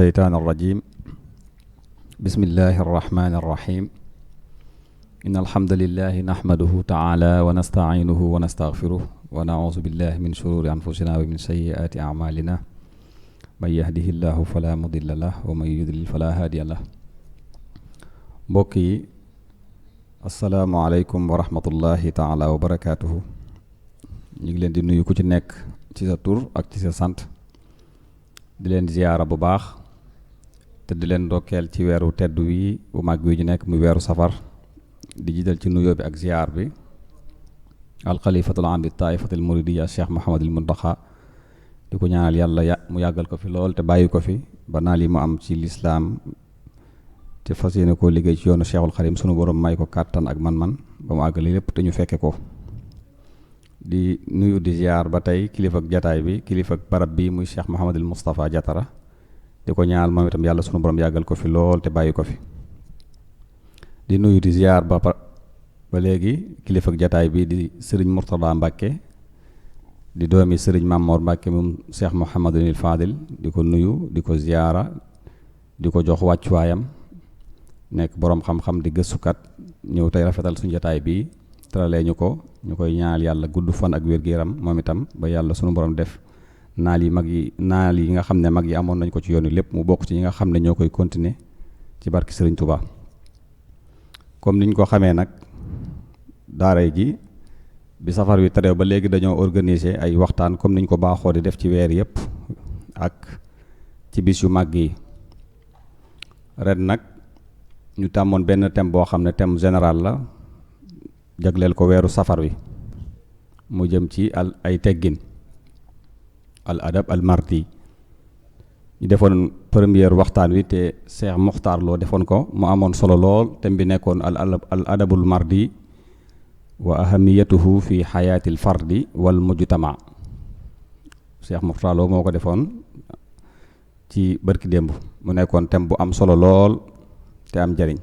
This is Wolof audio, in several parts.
الشيطان الرجيم بسم الله الرحمن الرحيم إن الحمد لله نحمده تعالى ونستعينه ونستغفره ونعوذ بالله من شرور أنفسنا ومن سيئات أعمالنا من يهده الله فلا مضل له ومن يضلل فلا هادي له mbokk yi asalaamaaleykum wa rahmatullahi taala wa barakaatuhu ñu ngi leen di nuyu ku ci nekk ci sa tur ak ci sa sant di leen ziyaara bu baax te di leen ndokkeel ci weeru tedd wi bu mag wi ñu nekk muy weeru safar di jiital ci nuyoo bi ak ziyaar bi alxalifatul am bi taifatul muridiya cheikh Mouhamadul Muntaxa di ko ñaanal yàlla mu yàggal ko fi lool te bàyyi ko fi ba naal yi mu am ci lislaam te fas yéene koo liggéey ci yoonu cheikhul xadim sunu borom may ko kàttan ak man-man ba mu àggale lépp te ñu fekke ko di nuyu di ziyaar ba tey kilifa ak jataay bi kilifa ak barab bi muy cheikh Mouhamadul Moustapha Jatara di ko ñaanal moom itam yàlla sunu borom yàggal ko fi lool te bàyyi ko fi di nuyu di ziyaar ba léegi kilifa ak jataay bi di sëriñ Mourtada Mbàkke di doomi sëriñ Mamor Mbàkke moom cheikh Mouhamadul Fadil di ko nuyu di ko ziyaara di ko jox wàccuwaayam nekk boroom xam-xam di gëstukat ñëw tey rafetal suñu jataay bi teralee ñu ko ñu koy ñaanal yàlla gudd fan ak wér-gu-yaram moom itam ba yàlla sunu borom def naal yi nga xam ne mag yi amoon nañ ko ci yoon wi lépp mu bokk ci ñi nga xam ne ñoo koy continuer ci barki Sëriñ Tuubaa comme niñ ko xamee nag daara ji bi safar wi terew ba léegi dañoo organiser ay waxtaan comme niñ ko baaxoo di def ci weer yëpp ak ci bis yu mag yi ren nag ñu tàmmoon benn thème boo xam ne thème général la jagleel ko weeru safar wi mu jëm ci ay teggin al adab al mardi ñu defoon première waxtaan wi te Cheikh Muxtaar Lo defoon ko mu amoon solo lool thème bi nekkoon al adabul mardi wa ahamiyatuhu fi xayaatil fardi wal mujtama Cheikh Muxtaar Lo moo ko defoon ci bërki démb mu nekkoon thème bu am solo lool te am njariñ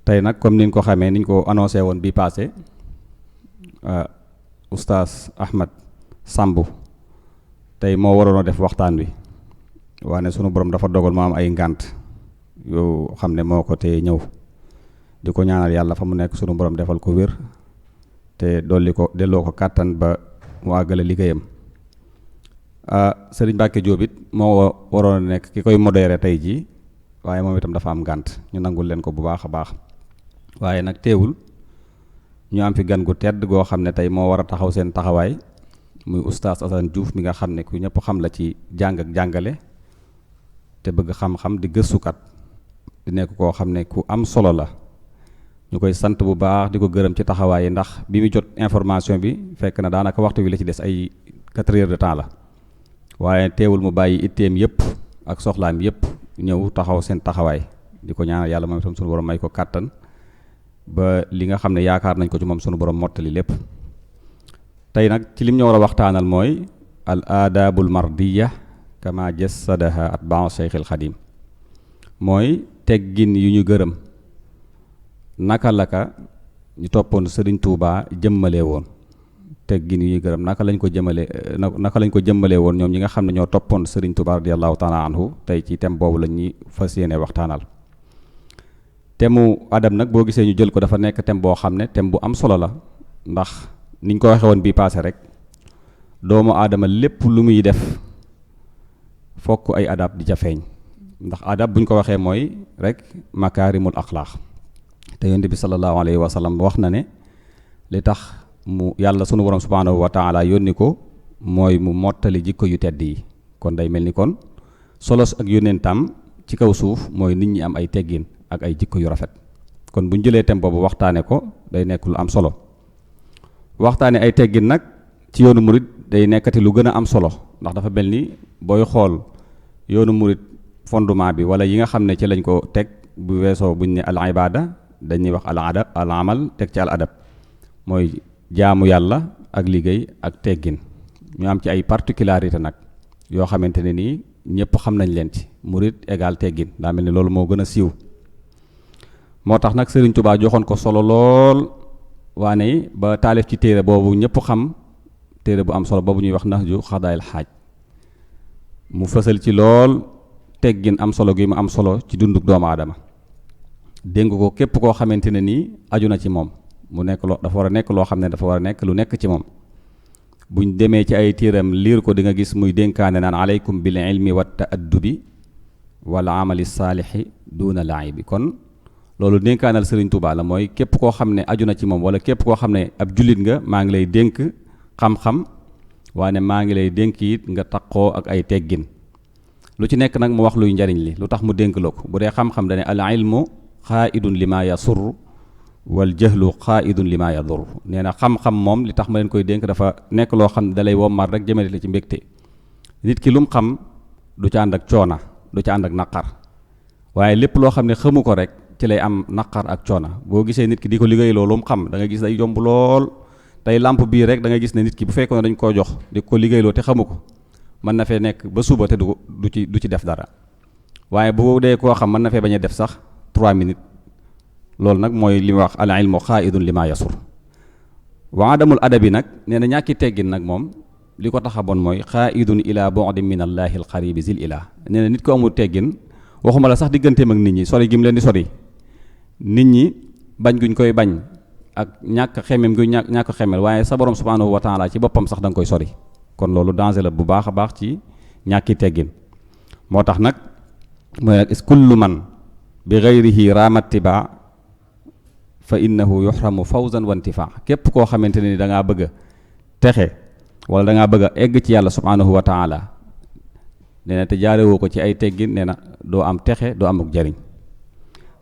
tey nag comme niñ ko xamee niñ ko annoncé woon bi passé oustaz Ahmad Sambu tey moo waroon a def waxtaan wi waane sunu borom dafa dogal mu am ay ngànt yoo xam ne moo ko tee ñëw di ko ñaanal yàlla fa mu nekk sunu borom defal ko wér te delloo ko kàttan ba mu àggale liggéeyam Sëriñ Mbàkke Jóob it moo waroon a nekk ki koy modéré tey jii waaye moom itam dafa am ngànt ñu nangul leen ko bu baax a baax waaye nag teewul ñu am fi gan gu tedd goo xam ne tey moo war a taxaw seen taxawaay muy oustaz Assane Diouf mi nga xam ne ku ñëpp xam la ci jàng ak jàngale te bëgg xam-xam di gëstukat di nekk koo xam ne ku am solo la ñu koy sant bu baax di ko gërëm ci taxawaay yi ndax bi mu jot information bi fekk na daanaka waxtu wi la ci des ay 4 heures de temps la waaye teewul mu bàyyi itteem yëpp ak soxlaam yëpp ñëw taxaw seen taxawaay di ko ñaanal yàlla moom itam sunu borom may ko kàttan ba li nga xam ne yaakaar nañ ko ci moom sunu borom mottali lépp tey nag ci lim ñu war a waxtaanal mooy al aadaabul mardiya kama jassadaha atbaa Cheikhil Xadim mooy teggin yu ñu gërëm naka la ka ñu toppoon Sëriñ Tuubaa jëmmalee woon teggin yu ñu gërëm naka lañ ko jëmmalee woon ñoom ñi nga xam ne ñoo toppoon Sëriñ Tuubaa radiyallahu taala anhu tey ci thème boobu la ñuy fas yéene waxtaanal thème mu adab nag boo gisee ñu jël ko dafa nekk thème boo xam ne thème bu am solo la ndax niñ ko waxee woon bii passé rek doomu aadama lépp lu muy def fokk ay adab di ca feeñ ndax adab buñ ko waxee mooy rek makaarimul axlaaq te yonent bi sallallahu alayhi wa sallam wax na ne li tax mu yàlla sunu borom subhaanahu wa taala yónni ko mooy mu mottali jikko yu tedd yi kon day mel ni kon solos ak yónnentam ci kaw suuf mooy nit ñi am ay teggin ak ay jikko yu rafet kon bu ñu jëlee thème boobu waxtaane ko day nekk lu am solo waxtaane ay teggin nag ci yoonu murit day nekkati lu gën a am solo ndax dafa mel ni booy xool yoonu murit fondement bi wala yi nga xam ne ci lañ ko teg bu weesoo buñ ne al ibada dañuy wax al amal teg ci al adab mooy jaamu yàlla ak liggéey ak teggin ñu am ci ay particularité nag yoo xamante ne nii ñëpp xam nañ leen ci murit égal teggin daa mel ni loolu moo gën a siiw moo tax nag Sëriñ Tuubaa joxoon ko solo lool waane ba taalif ci téere boobu ñëpp xam téere bu am solo boobu ñuy wax Nahju Xadaayil Xaaj mu fësal ci lool teggin am solo gi mu am solo ci dunduk doomu aadama dénk ko képp koo xamante ne nii aju na ci moom mu nekk loo dafa war a nekk loo xam ne dafa war a nekk lu nekk ci moom buñ demee ci ay tiiram liir ko di nga gis muy dénkaane naan aleykum bil ilmi wa taaddubi wal amali saalixi duuna laibi kon loolu dénkaanal Sëriñ Tuubaa la mooy képp koo xam ne aju na ci moom wala képp koo xam ne ab jullit nga maa ngi lay dénk xam-xam waaye maa ngi lay dénk it nga taqoo ak ay teggin lu ci nekk nag mu wax luy njariñ li lu tax mu dénk la ko bu dee xam-xam dane al ilmu xaaidun li maa yasurr wal jahlu xaaidun li maa yadur nee na xam-xam moom li tax ma leen koy dénk dafa nekk loo xam ne dalay wommat rek jëmale la ci mbégte nit ki lu mu xam du ca ànd ak coona du ca ànd ak naqar waaye lépp loo xam ne xamu ko rek ci lay am naqar ak coona boo gisee nit ki di ko liggéey loolu mu xam da nga gis day yomb lool tey làmp bii rek da nga gis ne nit ki bu fekkoon ne dañ koo jox di ko liggéeyloo te xamu ko mën na fee nekk ba suba te du ci def dara waaye bu dee koo xam mën na fee bañ a def sax 3 minutes loolu nag mooy li muy wax al ilmu xaaidun li ma yasur wa adamul adabi nag nee na ñàkki teggin nag moom li ko tax a bon mooy xaaidun ila bu'din min allahi al qaribi zil ilah nee na nit ko amul teggin waxuma la sax digganteem ak nit ñi sori gi mu leen di sori nit ñi bañ guñ koy bañ ak ñàkk xemem gu ñàkk xemel waaye sa borom subhanahu wa taala ci boppam sax da nga koy sori kon loolu danger la bu baax a baax ci ñàkki teggin moo tax nag mooy nag is kullu man bi gayrihi ramattiba fa innahu yuhramu fawzan wa intifa képp koo xamante ne ni da ngaa bëgg a texe wala da ngaa bëgg a egg ci yàlla subhanahu wa taala nee na te jaarewoo ko ci ay teggin nee na doo am texe doo amuk jariñ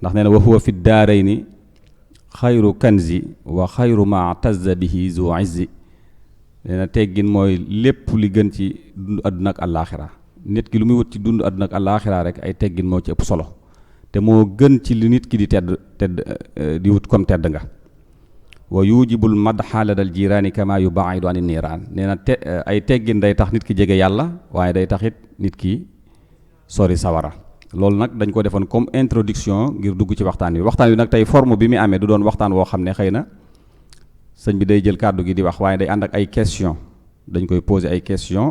ndax nee na wa huwa fi daarayni xayru kanzi wa xayru ma tazza bihi zu izzi nee na teggin mooy lépp li gën ci dund àdduna ak àllaaxira nit ki lu muy wut ci dund àdduna ak àllaaxira rek ay teggin moo ci ëpp solo te moo gën ci li nit ki di tedd di wut comme tedd nga wa yujibul madha ladal jiraani kama yubaidu ani niiraan nee na ay teggin day tax nit ki jege yàlla waaye day taxit nit ki sori sawara loolu nag dañ ko defoon comme introduction ngir dugg ci waxtaan wi nag tey forme bi mu amee du doon waxtaan woo xam ne xëy na sëñ bi day jël kàddu gi di wax waaye day ànd ak ay question dañ koy poser ay question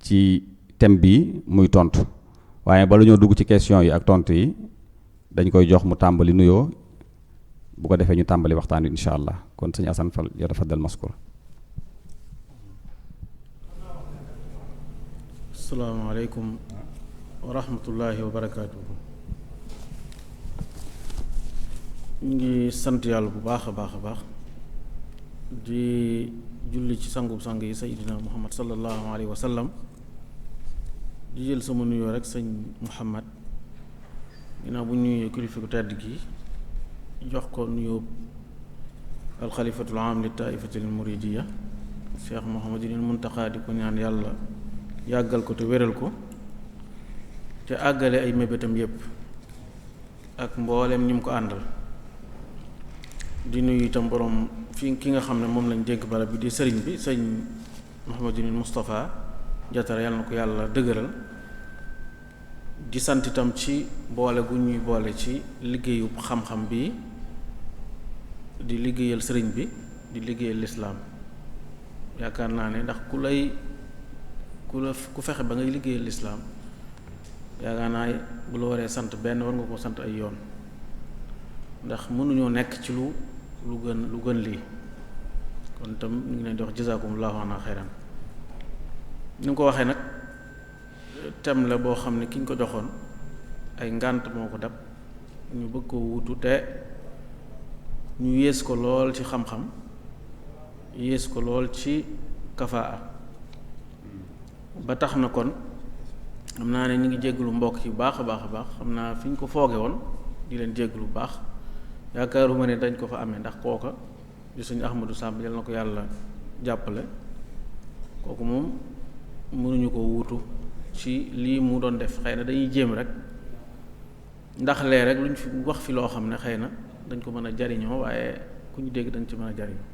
ci thème bi muy tontu waaye bala ñoo dugg ci question yi ak tontu yi dañ koy jox mu tàmbali nuyoo bu ko defee ñu tàmbali waxtaan wi incha allah kon sëñ Assane Fall yatafaddal maskur. asalaamaaleykum wa rahmatullahi wa barakaatuhu. ñu ngi sant yàlla bu baax a baax a baax di julli ci sangub sang yi sayyidina muhammad sallallahu alayhi wa sallam di jël sama nuyoo rek sëñ muhammad ginnaaw bu ñuyee kilifa gu tedd gi jox ko nuyoo alxalifatul am li taifatil muridiya cheikh muhammadinil muntaqa di ko ñaan yàlla yàggal ko te wéral ko te àggale ay mébétam yépp ak mbooleem ñi mu ko àndal di nuyu itam borom fi ki nga xam ne moom lañ dénk barab bi di sëriñ bi sëñ muhammadinil mustafa jatara yàlla na ko yàlla dëgëral di sant itam ci boole gu ñuy boole ci liggéeyu xam-xam bi di liggéeyal sëriñ bi di liggéeyal lislaam yaakaar naa ne ndax ku fexe ba ngay liggéeyal lislaam yaakaar naa bu la waree sant benn war nga ko sant ay yoon ndax mënuñoo nekk ci lu gën lii kon itam ñu ngi leen di wax jazakumullahu anna xayran ni nga ko waxee nag thème la boo xam ne ki ñu ko joxoon ay ngànt moo ko dab ñu bëgg ko wutu te ñu yées ko lool ci xam-xam yées ko lool ci kafaa ba tax na kon xam naa ne ñu ngi jégglu mbokk yi baax a baax a baax xam naa fi ñu ko fooge woon di leen jégglu bu baax yaakaaruma ne dañ ko fa amee ndax kooka di suñu Ahmadou Samb yal na ko yàlla jàppale kooku moom mënuñu ko wuutu ci lii mu doon def xëy na dañuy jéem rek ndax lee rek lu ñu fi wax fi loo xam ne xëy na dañ ko mën a jariñoo waaye ku ñu dégg dañ ci mën a jariñoo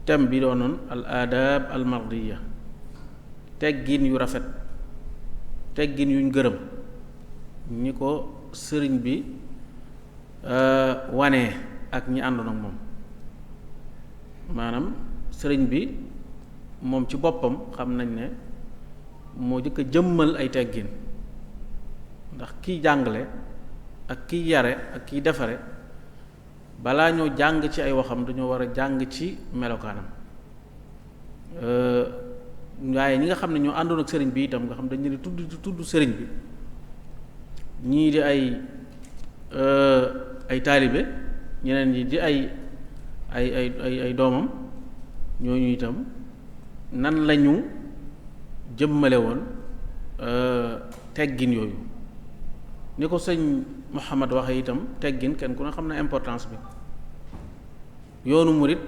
thème bi doonoon al adab al mardiya teggin yu rafet teggin yuñ gërëm ñi ko sëriñ bi wane ak ñi àndoon ak moom maanaam sëriñ bi moom ci boppam xam nañ ne moo jëkk a jëmmal ay teggin ndax kiy jàngale ak kiy yare ak kiy defare balaa ñoo jàng ci ay waxam dañoo war a jàng ci melokaanam waaye ñi nga xam ne ñoo àndoon ak sëriñ bi itam nga xam dañu ne tudd sëriñ bi ñii di ay taalibe ñeneen ñi di ay doomam ñooñu itam nan lañu jëmmale woon teggin yooyu ni ko sëñ Muhammad waxee itam teggin kenn ku ne xam na importance bi yoonu murit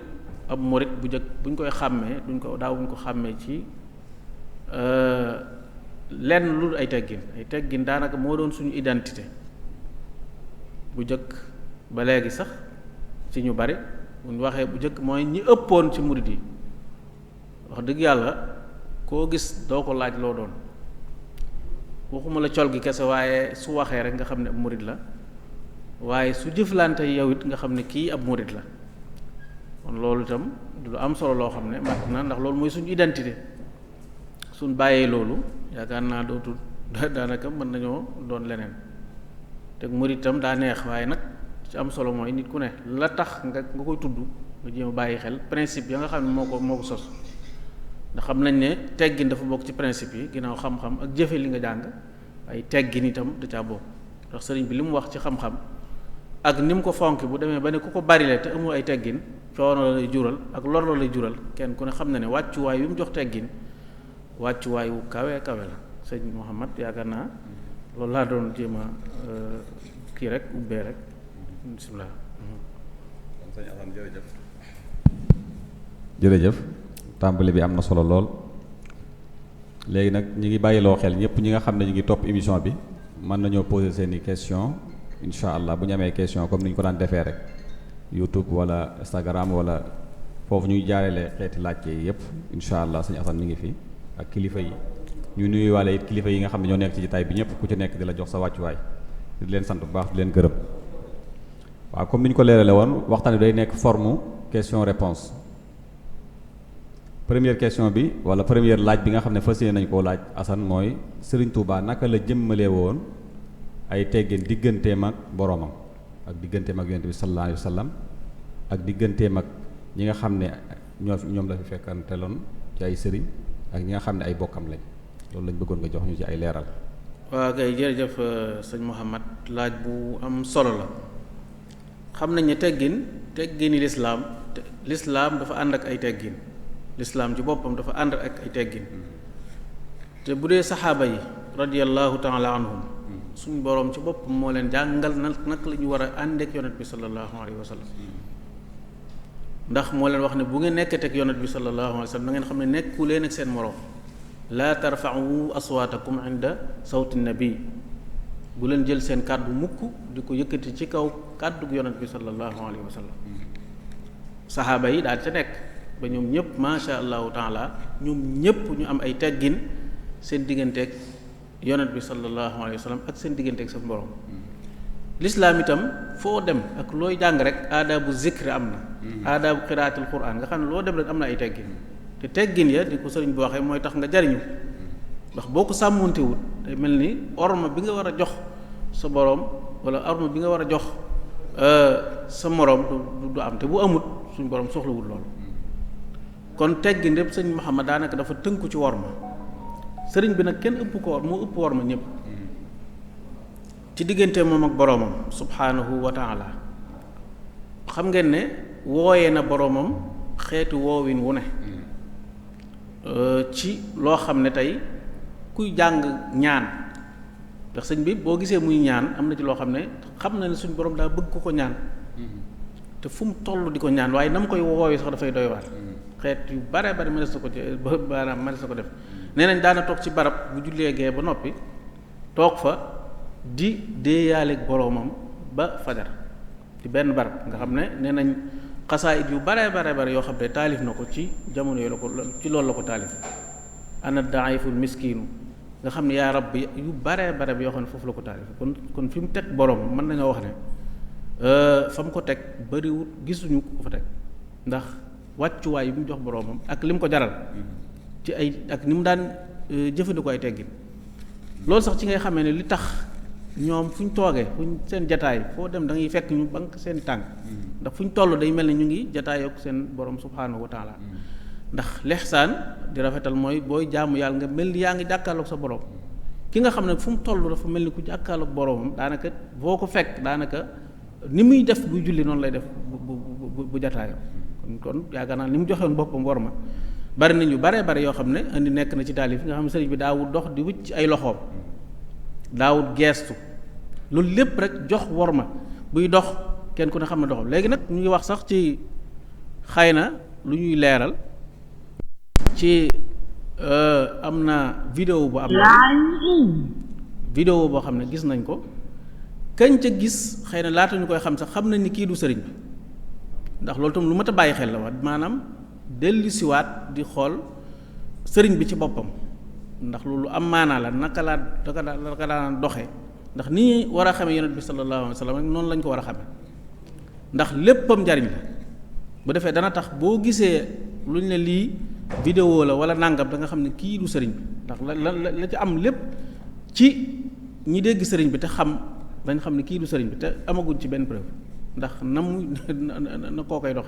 ab murit bu jëkk buñ koy xàmmee daawuñ ko xàmmee ci lenn lu ay teggin daanaka moo doon suñu identité bu jëkk ba léegi sax ci ñu bari buñ waxee bu jëkk mooy ñi ëppoon ci murit yi wax dëgg yàlla koo gis doo ko laaj loo doon waxuma la col gi kese waaye su waxee rek nga xam ne ab murit la waaye su jëflante yow it nga xam ne kii ab murit la kon loolu itam du lu am solo loo xam ne mat na ndax loolu mooy suñu identité suñ bàyyee loolu yaakaar naa dootul daanaka mën nañoo doon leneen te murit itam daa neex waaye nag ci am solo mooy nit ku ne la tax nga koy tudd nga jéem a bàyyi xel principe ya nga xam ne moo ko sos ndax xam nañ ne teggin dafa bokk ci principe yi ginnaaw xam-xam ak jëfe li nga jàng ay teggin itam da caa bokk ndax sëriñ bi li mu wax ci xam-xam ak ni mu ko fonk bu demee ba ne ku ko barile te amul ay teggin coono la lay jural ak lor la lay jural kenn ku ne xam na ne wàccuwaay wi mu jox teggin wàccuwaay wu kawe la sëñ Muhammad yaakaar naa loolu laa doon jéem a kii rek ubbee rek bismillah. sëñ Assane jërëjëf tàmbali bi am na solo lool léegi nag ñi ngi bàyyiloo xel ñëpp ñi nga xam ne ñu ngi topp émission bi mën nañoo poser seeni question incha allah bu ñu amee question comme ni ñu ko daan defee rek YouTube wala Instagram wala foofu ñuy jaareele xeeti laajte yi yëpp incha allah sëñ Assane mi ngi fi ak kilifa yi ñu nuyuwaale it kilifa yi nga xam ne ñoo nekk ci jotaay bi ñëpp ku ci nekk di la jox sa wàccuwaay di leen sant bu baax di leen gërëm waaw comme ni ñu ko leerale woon waxtaan bi day nekk forme question réponse première question bi wala première laaj bi nga xam ne fas yéene nañu koo laaj Assane mooy Serigne Touba naka la jëmmalee woon ay teggin digganteem ak boroomam ak digganteem ak yonent bi sallallahu alayhi wa sallam ak digganteem ak ñi nga xam ne ñoom la fi fekkanteloon ci ay sëriñ ak ñi nga xam ne ay bokkam lañ loolu lañ bëggoon nga jox ñu ci ay leeral. waaw kay jërëjëf sëñ Mouhamad laaj bu am solo la xam nañ ne teggini lislaam dafa ànd ak ay teggin lislaam ci boppam dafa ànd ak ay teggin te bu dee saxaaba yi radiyallahu taala anhum suñu boroom ci boppam moo leen jàngal naka la ñu war a ànd ak yonent bi sallallahu alayhi wa sallam ndax moo leen wax ne bu ngeen nekkatee ak yonent bi sallallahu alayhi wa sallam na ngeen xam ne nekku leen ak seen moroom laa tarfa'u aswaatakum inda sawti nabi bu leen jël seen kàddu mukk di ko yëkkati ci kaw kàddu yonent bi sallallahu alayhi wa sallam saxaaba yi daal ca nekk ba ñoom ñëpp masha allahu taala ñoom ñëpp ñu am ay teggin seen digganteeg yonent bi sallallahu alayhi wa sallam ak seen digganteeg sa borom lislaam itam foo dem ak looy jàng rek aadaabu zikri am na aadaabu qiraatul quraan nga xam ne loo dem rek am na ay teggin te teggin ya di ko sëriñ bi waxee mooy tax nga jariñu ndax boo ko sàmmontewut day mel ni orma bi nga war a jox sa borom wala orma bi nga war a jox sa moroom du am te bu amut suñu borom soxlawul loolu kon teggin lépp sëñ Muhammad daanaka dafa tënku ci worma sëriñ bi nag kenn ëpp ko moo ëpp worma ñëpp ci diggante moom ak boroomam subhaanahu wa taala xam ngeen ne wooyee na boroomam xeetu woowin wu ne ci loo xam ne tey kuy jàng ñaan ndax sëñ bi boo gisee muy ñaan am na ci loo xam ne xam na ne suñ borom daa bëgg ko ñaan te fu mu toll di ko ñaan waaye na mu koy woowee sax dafay doy waar xeet yu bare bari mënees na ko ci baaraam mënees na ko def nee nañ daana toog ci barab bu jullee gee ba noppi toog fa di déeyaaleeg boroomam ba fajar ci benn barab nga xam ne nee nañ xasaayit yu bare yoo xam ne taalif na ko ci jamono yooyu la ko ci loolu la ko taalif ana daiful miskinu nga xam ne yaa rabbi yu bare yoo xam ne foofu la ko taalif kon fi mu teg boroomam mën nañoo wax ne fa mu ko teg bariwut gisuñu ko fa teg ndax wàccuwaay yi mu jox boroomam ak li mu ko jaral ci ay ak ni mu daan jëfandikoo ay teggin loolu sax ci ngay xamee ne li tax ñoom fu ñu toogee fuñ seen jataay foo dem da ngay fekk ñu bank seen tànk ndax fu ñu toll day mel ne ñu ngi jataay ak seen borom subhaanahu wa taala ndax lexsaan di rafetal mooy booy jaamu yàlla nga mel ni yaa ngi jàkkaarloog sa borom ki nga xam ne fu mu toll dafa mel ni ku jàkkaarloog boromam daanaka boo ko fekk daanaka ni muy def buy julli noonu lay def bu jataayam kon yaakaar naa ni mu joxewoon boppam war ma bari na ñu bare yoo xam ne indi nekk na ci taalif nga xam ne sëriñ bi daawul dox di wicc ay loxoom daawul geestu loolu lépp rek jox war ma buy dox kenn ku ne xam ne doxam léegi nag ñu ngi wax sax ci xëy na lu ñuy leeral ci am na vidéo bu am vidéo boo xam ne gis nañ ko kañ ca gis xëy na laata ñu koy xam sax xam nañ ni kii du sëriñ bi ndax loolu tam lu mat a bàyyi xel la wax maanaam dellusiwaat di xool sëriñ bi ci boppam ndax loolu am maanaa la naka daan doxee ndax ni ñuy war a xamee yonent bi sallallahu alayhi wa sallam rek noonu lañ ko war a xamee ndax léppam njariñ la bu defee dana tax boo gisee lu ñu ne lii vidéo la wala nàngam da nga xam ne kii du sëriñ bi ndax la ci am lépp ci ñi dégg sëriñ bi te xam dañ xam ne kii du sëriñ bi te amaguñ ci benn preuve ndax na koo koy dox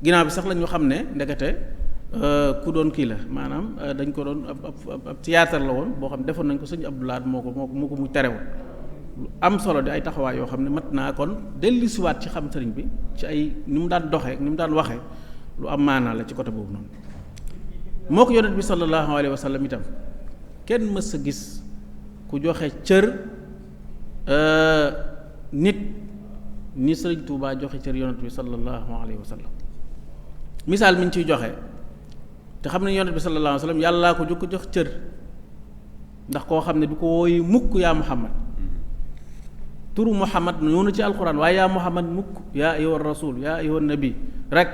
ginnaaw bi sax la ñu xam ne ndekete ku doon kii la maanaam dañ ko doon ab théâtre la woon boo xam ne defoon nañ ko sëñ Abdoulaye moo ko mu terewoon lu am solo di ay taxawaay yoo xam ne mat naa kon dellusiwaat ci xam sëriñ bi ci ay ni mu daan doxee ni mu daan waxee lu am maanaa la ci côté boobu noonu moo ko yonent bi sallallahu alayhi wa sallam itam kenn mës a gis ku joxe cër nit ni sëriñ Tuubaa joxe cër yonent bi sallallahu alayhi wa sallam misaal mi ñu ciy joxe te xam ne yonent bi sallallahu alayhi wa sallam yàllaa ko jukko jox cër ndax koo xam ne du ko wooyu mukk yaa Muhammad turu Muhammad ñëw na ci alquran waaye yaa Muhammad mukk yaa ayyuha rasul yaa ayyuha nabi rek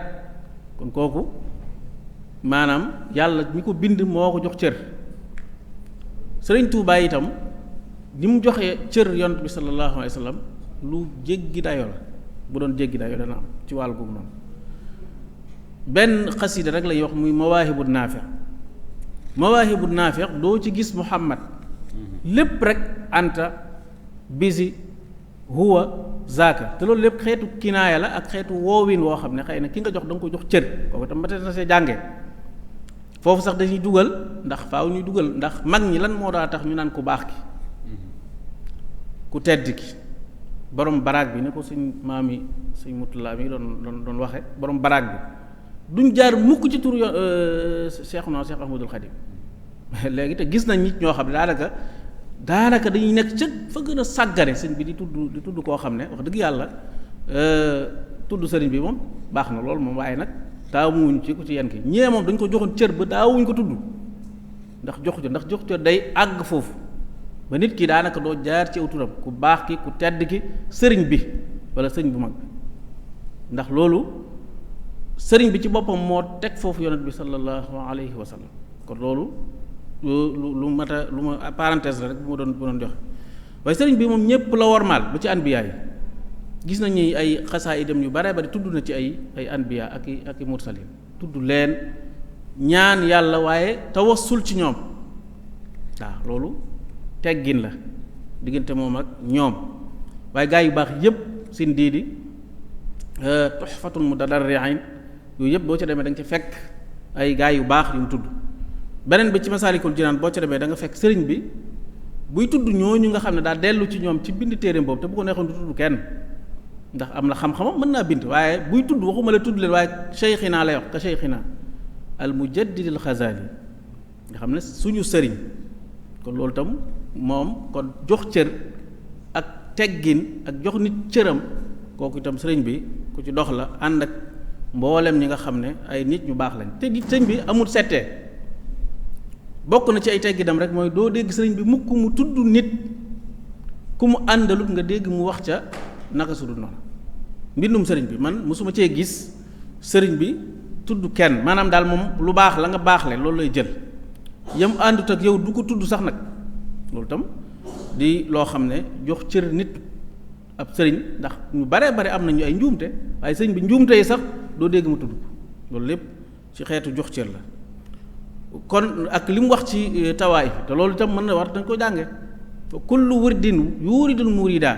kon kooku maanaam yàlla mi ko bind moo ko jox cër sëriñ Tuubaa itam ni mu joxee cër yonent bi sallallahu alayhi wa sallam lu jéggi dayo la bu doon jéggi dayo dana am ci wàll googu noonu benn xasida rek lay wax muy mawaahibu naafi doo ci gis Muhammad lépp rek anta bisi huwa zaaka te loolu lépp xeetu kinaaya la ak xeetu woowin woo xam ne xëy na ki nga jox da nga ko jox cër kooku tam mate na see jànge foofu sax dañuy dugal ndax faaw ñuy dugal ndax mag ñi lan moo daa tax ñu naan ku baax ki ku tedd ki borom baraag bi ne ko suñ maam yi suñ mutulaa mi doon waxe borom baraag bi duñ jaar mukk ci turu Cheikh Ahmadul Xadim léegi te gis nañ nit ñoo xam ne daanaka dañuy nekk ca fa gën a sàggane sëñ bi di tudd koo xam ne wax dëgg yàlla tudd sëriñ bi moom baax na loolu moom waaye nag taamuwuñ ci ku ci yenn ki ñee moom dañ ko joxoon cër ba daawuñ ko tudd ndax jox cër day àgg foofu ba nit ki daanaka doo jaar ci aw turam ku baax ki ku tedd ki sëriñ bi wala sëriñ bu mag bi ndax loolu sëriñ bi ci boppam moo teg foofu yonent bi sallallahu alayhi wa sallam kon loolu lu ma parenthèse la rek bu ma doon joxe waaye sëriñ bi moom ñépp la wormaal ba ci anbiya yi gis nañu ay xasaayidam yu bare bari tudd na ci ay anbiya ak i mursalin tudd leen ñaan yàlla waaye tawassul ci ñoom waaw loolu teggin la diggante moom ak ñoom waaye gaa yu baax yépp sin diidi tuhfatul mutadarri'in yooyu yëpp boo ca demee da nga ci fekk ay gaa yu baax yu mu tudd beneen bi ci Masaalikul Jinaan boo ca demee da nga fekk sëriñ bi buy tudd ñooñu nga xam ne daa dellu ci ñoom ci bind téereem boobu te bu ko neexoon du tudd kenn ndax am na xam-xamam mën naa bind waaye buy tudd waxuma la tudd leen waaye cheikhina lay wax ka cheikhina al mujaddid al Xazaali nga xam ne suñu sëriñ kon loolu tam moom kon jox cër ak teggin ak jox nit cëram kooku itam sëriñ bi ku ci dox la ànd ak mboolem ñi nga xam ne ay nit ñu baax lañ te di sëriñ bi amul settee bokk na ci ay tegginam rek mooy doo dégg sëriñ bi mukk mu tudd nit ku mu àndalut nga dégg mu wax ca naka su dul noonu mbindum sëriñ bi man mosuma cee gis sëriñ bi tudd kenn maanaam daal moom lu baax la nga baaxle loolu lay jël yam àndut ak yow du ko tudd sax nag loolu tam di loo xam ne jox cër nit ab sëriñ ndax ñu bare am nañu ay njuumte waaye sëriñ bi njuumte yi sax doo dégg mu tudd ko loolu lépp ci xeetu jox cër la kon ak li mu wax ci tawaay te loolu itam mën na war dañ ko jànge fa kullu wirdin yuridul murida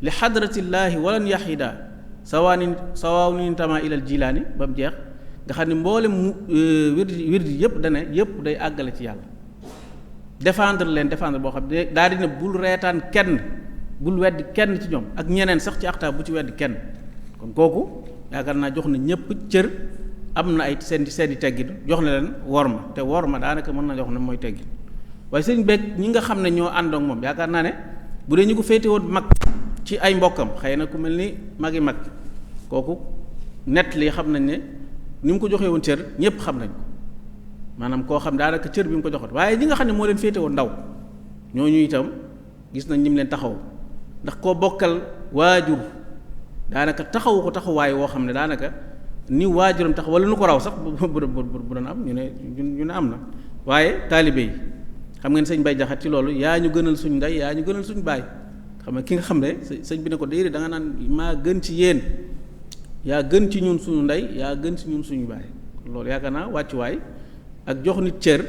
li xadratillaahi walan yaxida sawaawun intama ilal jilaani ba mu jeex nga xam ne mboolem wirdi yëpp dane yëpp day àggale ci yàlla défendre boo xam ne daal dina bul reetaan kenn bul weddi kenn ci ñoom ak ñeneen sax ci axtaab bu ci weddi kenn kon kooku yaakaar naa jox na ñëpp cër am na ay seen i teggin jox na leen worma te worma daanaka mën na jox ne mooy teggin waaye sëñ beeg ñi nga xam ne ñoo àndoon moom yaakaar naa ne bu dee ñu ko féete woon mag ci ay mbokkam xëy na ku mel ni magi mag kooku nett li xam nañ ne ni mu ko joxee woon cër ñëpp xam nañ ko maanaam koo xam daanaka cër bi mu ko joxoon waaye ñi nga xam ne moo leen féete woon ndaw ñooñu itam gis nañ ñi mu leen taxaw ndax koo bokkal waajur daanaka taxawu ko taxawaay woo xam ne daanaka ni waajuram tax wala nu ko raw sax bu doon am ñu ne am na waaye taalibe yi xam ngeen sëñ Bay Jaxat ci loolu yaa ñu gënal suñ ndey yaa ñu gënal suñ baay xam nga ki nga xam ne sëñ bi ne ko déedéet da nga naan maa gën ci yéen yaa gën ci ñun suñu ndey yaa gën ci ñun suñu baay loolu yaakaar naa wàccuwaay ak jox nit cër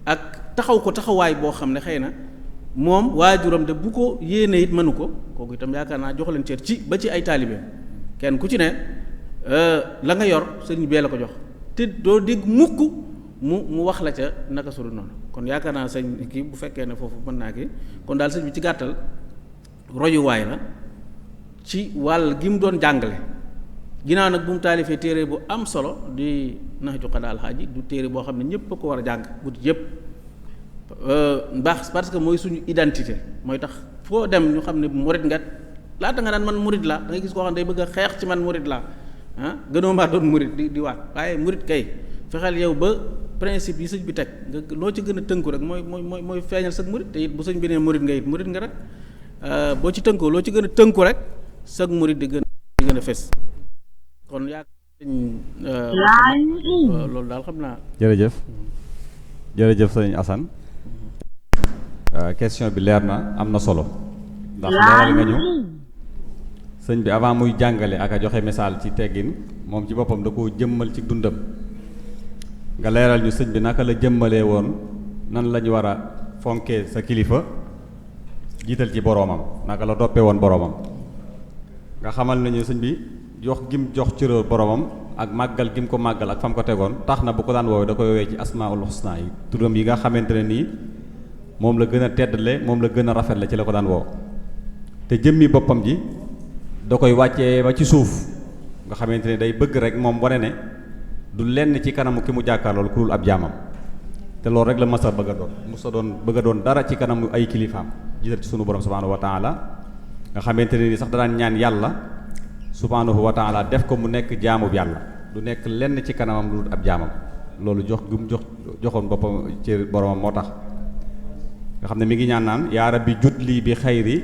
ak taxaw ko taxawaay boo xam ne xëy na moom waajuram de bu ko yéene it mënu ko kooku itam yaakaar naa jox leen cër ci ba ci ay taalibeem kenn ku ci ne la nga yor sëñ bee la ko jox te doo dégg mukk mu wax la ca naka suru noonu kon yaakaar naa sëñ kii bu fekkee ne foofu mën naa kii kon daal sëñ bi ci gàttal royuwaay la ci wàll gi mu doon jàngale ginnaaw nag bu mu taalifee téere bu am solo di Nahju Qadaa'il Haaji du téere boo xam ne ñëpp a ko war a jàng guddi yëpp baax parce que mooy suñu identité mooy tax foo dem ñu xam ne murid nga laata nga naan man murid la da ngay gis koo xam ne day bëgg a xeex ci man murid la gënoo maa doon murid di waat waaye murid kay fexeel yow ba principe yi sëñ bi teg nga loo ci gën a tënku rek mooy feeñal sag murid te it bu sëñ bi nee murid nga it murid nga rek boo ci tënkoo loo ci gën a tënku rek sag murid di gën a fes kon yaa loolu daal xam naa. jërëjëf sëñ Assane question bi leer na am na solo ndax leeral nga ñu sëñ bi avant muy jàngale ak a joxe misaal ci teggin moom ci boppam da koo jëmmal ci dundam nga leeral ñu sëñ bi naka la jëmmalee woon nan la ñu war a fonkee sa kilifa jiital ci boroomam naka la toppee woon boroomam nga xamal nañu sëñ bi jox gim jox cëroo boroomam ak màggal gim ko màggal ak fam ko tegoon tax na bu ko daan woowee da koy woowee ci asmaul husna yi turam yi nga xamante ne nii moom la gën a teddale moom la gën a rafetle ci la ko daan woo te jëmmi boppam ji da koy wàccee ba ci suuf nga xamante ne day bëgg rek moom wane ne du lenn ci kanamu ki mu jàkkaarlool ku dul ab jaamam te loolu rek la mës a bëgg a doon mës a doon bëgg a doon dara ci kanamu ay kilifaam jiital ci sunu borom subhanahu wa taala nga xamante ne ni sax daan ñaan yàlla subhanahu wa taala def ko mu nekk jaamub yàlla du nekk lenn ci kanamam lu dul ab jaamam loolu jox gu mu joxoon boppam ci boromam moo tax nga xam ne mi ngi ñaan naan yaa rabbi judli bi xayri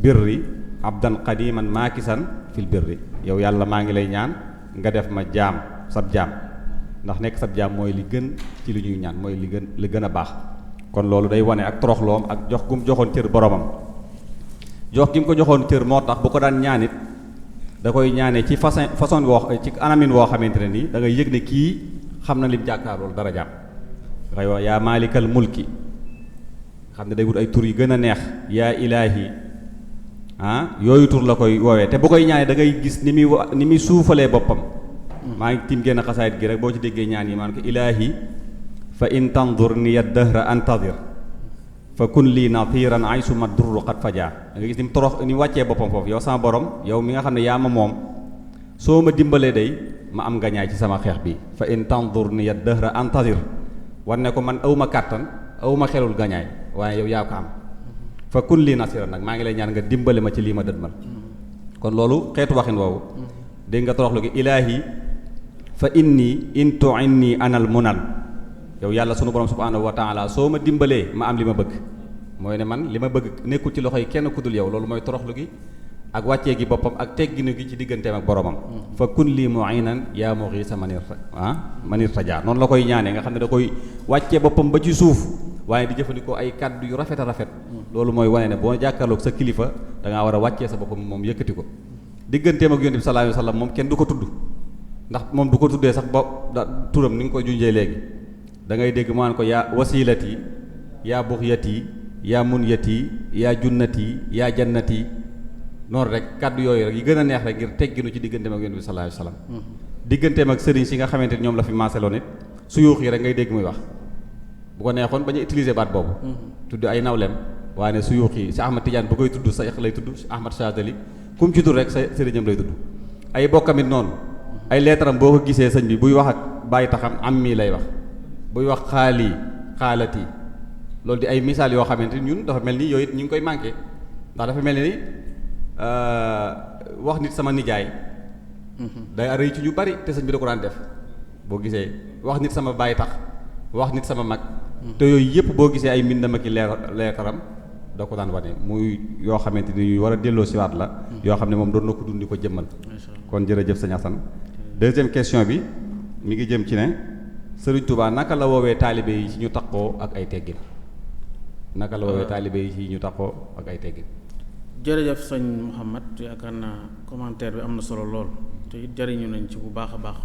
birri abdan qadiman maakisan fil birri yow yàlla maa ngi lay ñaan nga def ma jaam sab jaam ndax nekk sab jaam mooy li gën ci li ñuy ñaan mooy li gën a baax kon loolu day wane ak toroxloom ak jox gu mu joxoon cër boromam jox gi mu ko joxoon cër moo tax bu ko daan ñaanit da koy ñaanee ci façon woo ci anamin woo xamante ne nii da ngay yëg ne kii xam na lim jàkkaar loolu dara jaam dangay wax yaa maalikal mulki xam ne day wut ay tur yu gën a neex yaa ilaahi yooyu tur la koy woowee te bu koy ñaanee da ngay gis ni muy suufalee boppam maa ngi tim génn xasaayit gi rek boo ci déggee ñaan yi maan ko ilaahi fa in tandur ni ya dëhra antadir fa kun lii natiran ay suma durru xat fajaa da nga gis ni mu torox ni mu wàccee boppam foofu yow sama borom yow mi nga xam ne yaa ma moom soo ma dimbalee day ma am ngañaay ci sama xeex bi fa in tandur ni ya dëhra antadir war ne ko man awma kàttan awma xelul gañaay waaye yow yaa ko am fa kun lii nasiran nag maa ngi lay ñaan nga dimbale ma ci lii ma dëdmal kon loolu xeetu waxin woowu dégg nga toroxlu gi ilaahi fa inni in tu'inni anal munal yow yàlla sunu borom subhanahu wa taala soo ma dimbalee ma am li ma bëgg mooy ne man li ma bëgg nekkul ci loxo yi kenn ku dul yow loolu mooy toroxlu gi ak wàccee gi boppam ak tegginu gi ci digganteem ak boromam fa kun lii mu'inan yaa mughisa manir taja noonu la koy ñaanee nga xam ne da koy wàccee boppam ba ci suuf waaye di jëfandikoo ay kàddu yu rafet a rafet loolu mooy wane ne boo jàkkaarloog sa kilifa da ngaa war a wàccee sa boppam moom yëkkati ko digganteem ak yonent bi sallallahu alayhi wasallam moom kenn du ko tudd ndax moom du ko tuddee sax ba turam ni nga koy junjee léegi da ngay dégg mu naan ko yaa wasilati yaa buxyati yaa munyati yaa junnati yaa jannati noonu rek kàddu yooyu rek yi gën a neex rek ngir tegginu ci digganteem ak yonent bi sallallahu alayhi wasallam digganteem ak sëriñ si nga xamante ni ñoom la fi maaseloon it suyuux yi rek ngay dégg muy wax bu ko neexoon bañ a utiliser baat boobu tudd ay nawleem waaye ne suyuux yi si Ahmad Tidiane bu koy tudd sa lay tudd si Ahmad Chadali ku mu ci tudd rek sa sëriñam lay tudd ay bokkamit noonu ay leetaram boo ko gisee sëñ bi buy wax ak bàyyi taxam am mii lay wax buy wax xaali xaalati loolu di ay misaal yoo xamante ni ñun dafa mel ni yooyu it ñu ngi koy manqué ndax dafa mel ni wax nit sama nijaay day rëy ci ñu bari te sëñ bi da ko daan def boo gisee wax nit sama bàyyi tax wax nit sama mag te yooyu yëpp boo gisee ay mbindam ak i leetaram da ko daan wane muy yoo xamante ni war a delloo siwaat la yoo xam ne moom doon na ko dundi ko jëmmal kon jërëjëf sëñ Assane deuxième question bi mi ngi jëm ci ne Sëriñ Touba naka la woowee taalibe yi ci ñu taqoo ak ay teggin naka la woowee taalibe yi ci ñu taqoo ak ay teggin jërëjëf sëñ Mouhamad yaakaar naa commentaire bi am na solo lool te it jariñu nañ ci bu baax a baax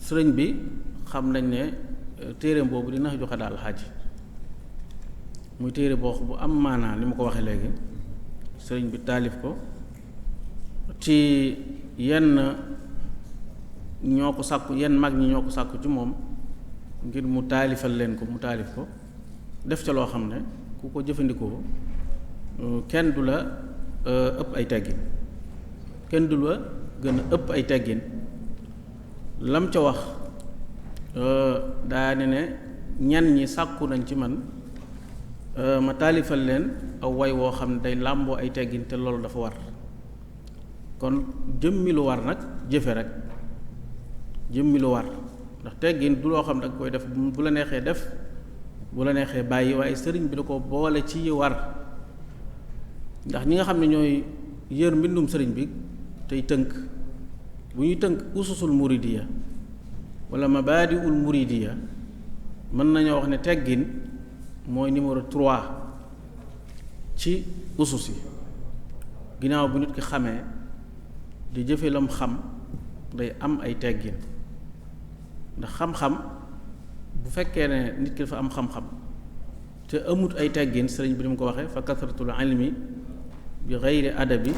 sëriñ bi xam nañ ne téereem boobu dina joxe daal xaaj muy téere boo bu am maanaa ni ma ko waxee léegi sëriñ bi taalif ko ci yenn ñoo ko sàkku yenn mag ñi ñoo ko sàkku ci moom ngir mu taalifal leen ko mu taalif ko def ca loo xam ne ku ko jëfandikoo kenn du la ëpp ay teggin kenn du la gën a ëpp ay teggin lam ca wax daa ne ñenn ñi sàkku nañ ci man ma taalifal leen aw way woo xam ne day làmboo ay teggin te loolu dafa war kon jëmmi lu war nag jëfe rek jëmmi lu war ndax teggin du loo xam ne danga koy def bu la neexee def bu la neexee bàyyi waaye sëriñ bi da ko boole ci yi war ndax ñi nga xam ne ñooy yër mbindum sëriñ bi tey tënk bu ñuy tënk ususul muridiya wala mabaadiul muridiya mën nañoo wax ne teggin mooy numéro 3 ci usus yi ginnaaw bu nit ki xamee di jëfe lam xam day am ay teggin ndax xam-xam bu fekkee ne nit ki dafa am xam-xam te amut ay teggin sëriñ bi ni mu ko waxee fa kasratul ilmi bi geyri adabi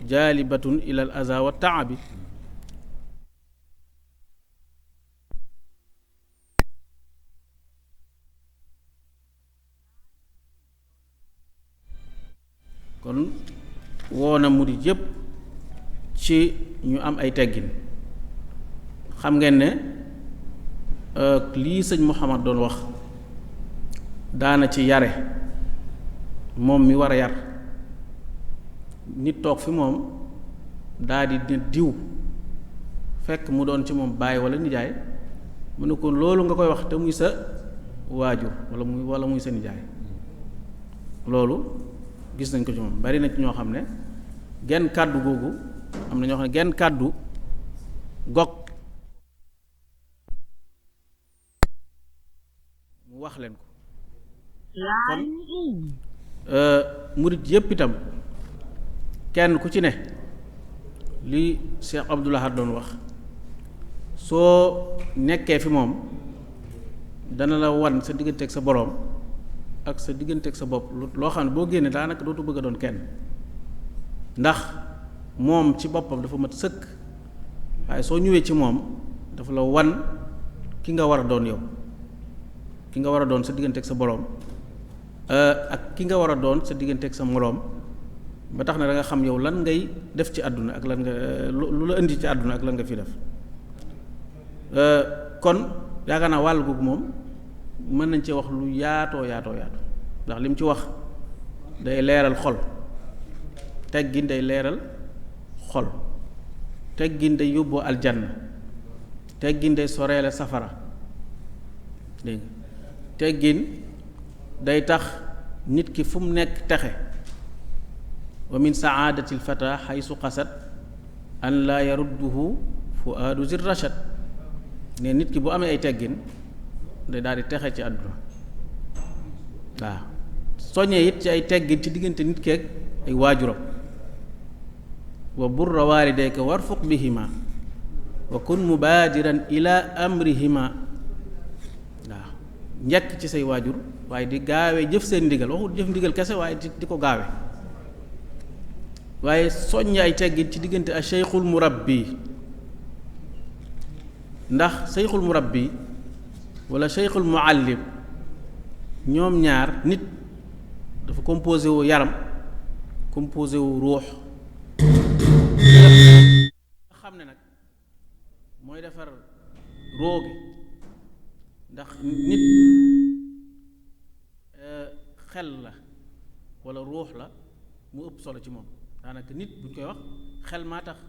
jaalibatun ilal aza wa taabi kon woo na murid yépp ci ñu am ay teggin xam ngeen ne lii sëñ Muhammad doon wax daana ci yare moom mi war a yar nit toog fi moom daa di ne diw fekk mu doon ci moom baay wala nijaay mu ne ko loolu nga koy wax te muy sa waajur wala muy sa nijaay loolu gis nañ ko ci moom bari na ci ñoo xam ne genn kàddu googu am na ñoo xam ne genn kàddu gog mu wax leen ko kon murit yépp itam kenn ku ci ne li Cheikh Abdoul Ahad doon wax soo nekkee fi moom dana la wan sa digganteeg sa boroom ak sa digganteeg sa bopp loo xam ne boo génnee daanaka dootu bëgg a doon kenn ndax moom ci boppam dafa mat sëkk waaye soo ñëwee ci moom dafa la wan ki nga war a doon yow ki nga war a doon sa digganteeg sa boroom ak ki nga war a doon sa digganteeg sa moroom ba tax na da nga xam yow lan ngay def ci àdduna ak lan nga lu la indi ci àdduna ak lan nga fi def kon yaakaar naa wàll googu moom mën nañ cee wax lu yaatoo ndax li mu ci wax day leeral xol teggin day leeral xol teggin day yóbboo aljanna teggin day soreele safara dégg nga teggin day tax nit ki fu mu nekk texe wa min saadatil fata xaysu qasat an laa yarudduhu fuaadu zir rachad ne nit ki bu amee ay teggin day daal di texe ci àdduna waaw soññee it ci ay teggin ci diggante nit keeg ay waajuram wa burra waalidayka warfuq bihima wa kun mubaadiran ila amrihima waaw njëkk ci say waajur waaye di gaawe jëf seen ndigal waxul jëf ndigal kese waaye di ko gaawe waaye soññ ay teggin ci diggante ak cheikhul murabbi ndax cheikhul murabbi wala cheikhul muallim ñoom ñaar nit dafa composé wu yaram composé wu ruux nga xam ne nag mooy defar roogi ndax nit xel la wala ruux la mu ëpp solo ci moom daanaka nit bu ñu koy wax xel maa tax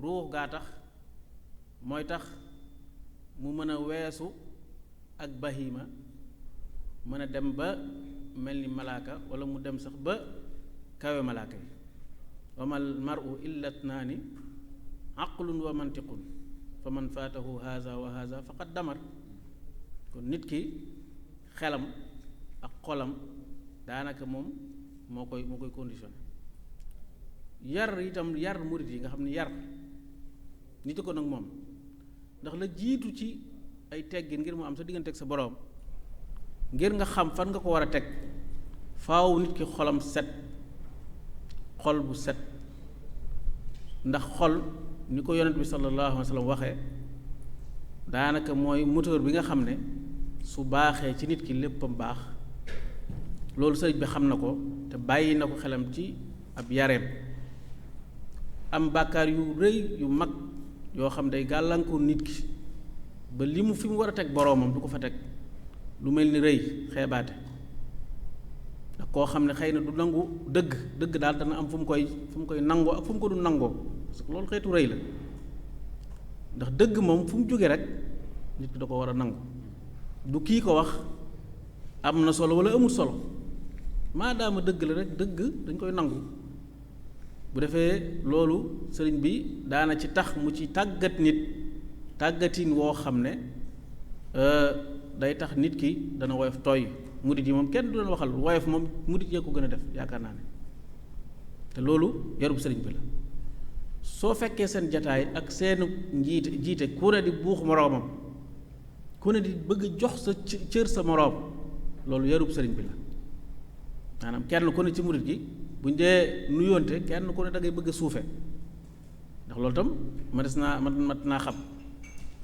ruux gaa tax mooy tax mu mën a weesu ak bahima mën a dem ba mel ni malaaka wala mu dem sax ba kawe malaaka yi wamal maru illa tnaani aqlun wa mantiqun fa man faatahu haza wa haza faqad damar kon nit ki xelam ak xolam daanaka moom moo koy conditionné yar itam yar murit yi nga xam ne yar nit ko nag moom ndax la jiitu ci ay teggin ngir mu am sa diggante ak sa boroom ngir nga xam fan nga ko war a teg faaw nit ki xolam set xol bu set ndax xol ni ko yonent bi sallallahu alayhi wa sallam waxee daanaka mooy moteur bi nga xam ne su baaxee ci nit ki léppam baax loolu sëriñ bi xam na ko te bàyyi na ko xelam ci ab yareem am bàkkaar yu rëy yu mag yoo xam day gàllankoor nit ki ba li mu fi mu war a teg boroomam du ko fa teg lu mel ni rëy xeebaate ndax koo xam ne xëy na du nangu dëgg daal dana am fu mu koy nangoo ak fu mu ko du nangoo parce que loolu xeetu rëy la ndax dëgg moom fu mu jóge rek nit ki da ko war a nangu du kii ko wax am na solo wala amul solo maadaama dëgg la rek dëgg dañ koy nangu bu defee loolu sëriñ bi daana ci tax mu ci tàggat nit tàggatin woo xam ne day tax nit ki dana woyof tooy murit yi moom kenn du leen waxal woyof moom murit yee ko gën a def yaakaar naa ne te loolu yarub sëriñ bi la soo fekkee seen jataay ak seen jiite ku ne di buux moroomam ku ne di bëgg jox sa cër sa moroom loolu yarub sëriñ bi la maanaam kenn ku ne ci murit gi bu ñu dee nuyoonte kenn ku ne da ngay bëgg a suufe ndax loolu tam mat naa xam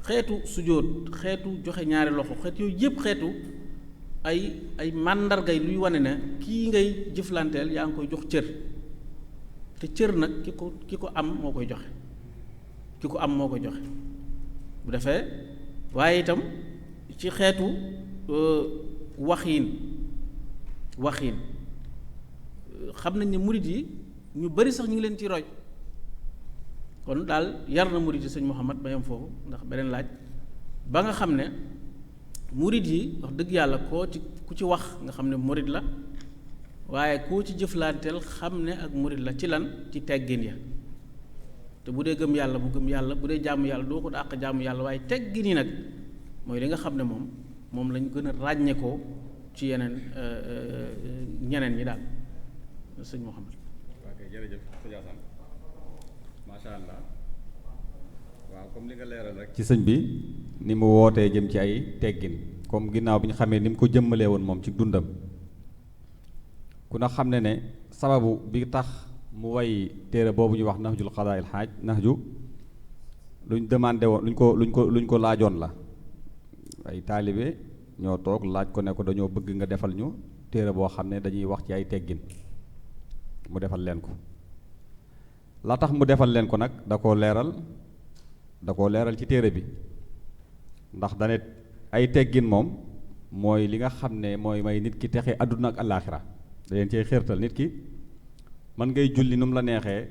xeetu sujjóot xeetu joxe ñaari loxo xeet yooyu yëpp xeetu ay màndargay luy wane ne kii ngay jëflanteel yaa ngi koy jox cër te cër nag ki ko am moo koy joxe ki ko am moo koy joxe bu defee waaye itam ci xeetu waxiin xam nañ ne murit yi ñu bari sax ñu ngi leen ci roy kon daal yar na murit yi sëñ Muhammad ba yam foofu ndax beneen laaj ba nga xam ne murit yi wax dëgg yàlla ku ci wax nga xam ne murit la waaye koo ci jëflanteel xam ne ak murit la ci lan ci teggin ya te bu dee gëm yàlla mu gëm yàlla bu dee jaamu yàlla doo ko dàq jaamu yàlla waaye teggin yi nag mooy li nga xam ne moom lañ gën a ràññeekoo ci yeneen ñeneen ñi daal sëñ Muhammad. ok jërëjëf sëñ Assane macha allah waaw comme li nga leeral rek. ci sëñ bi ni mu wootee jëm ci ay teggin comme ginnaaw bi ñu xamee ni mu ko jëmmalee woon moom ci dundam ku na xam ne sababu bi tax mu way téere boobu ñu wax Nahjul Qadaa'il Haaj Nahju luñ demandé woon luñ ko laajoon la ay taalibe ñoo toog laaj ko ne ko dañoo bëgg nga defal ñu téere boo xam ne dañuy wax ci ay teggin mu defal leen ko la tax mu defal leen ko nag da koo leeral ci téere bi ndax dane ay teggin moom mooy li nga xam ne mooy may nit ki texe àdduna ak àllaaxira da leen cee xéertal nit ki mën ngay julli nu mu la neexee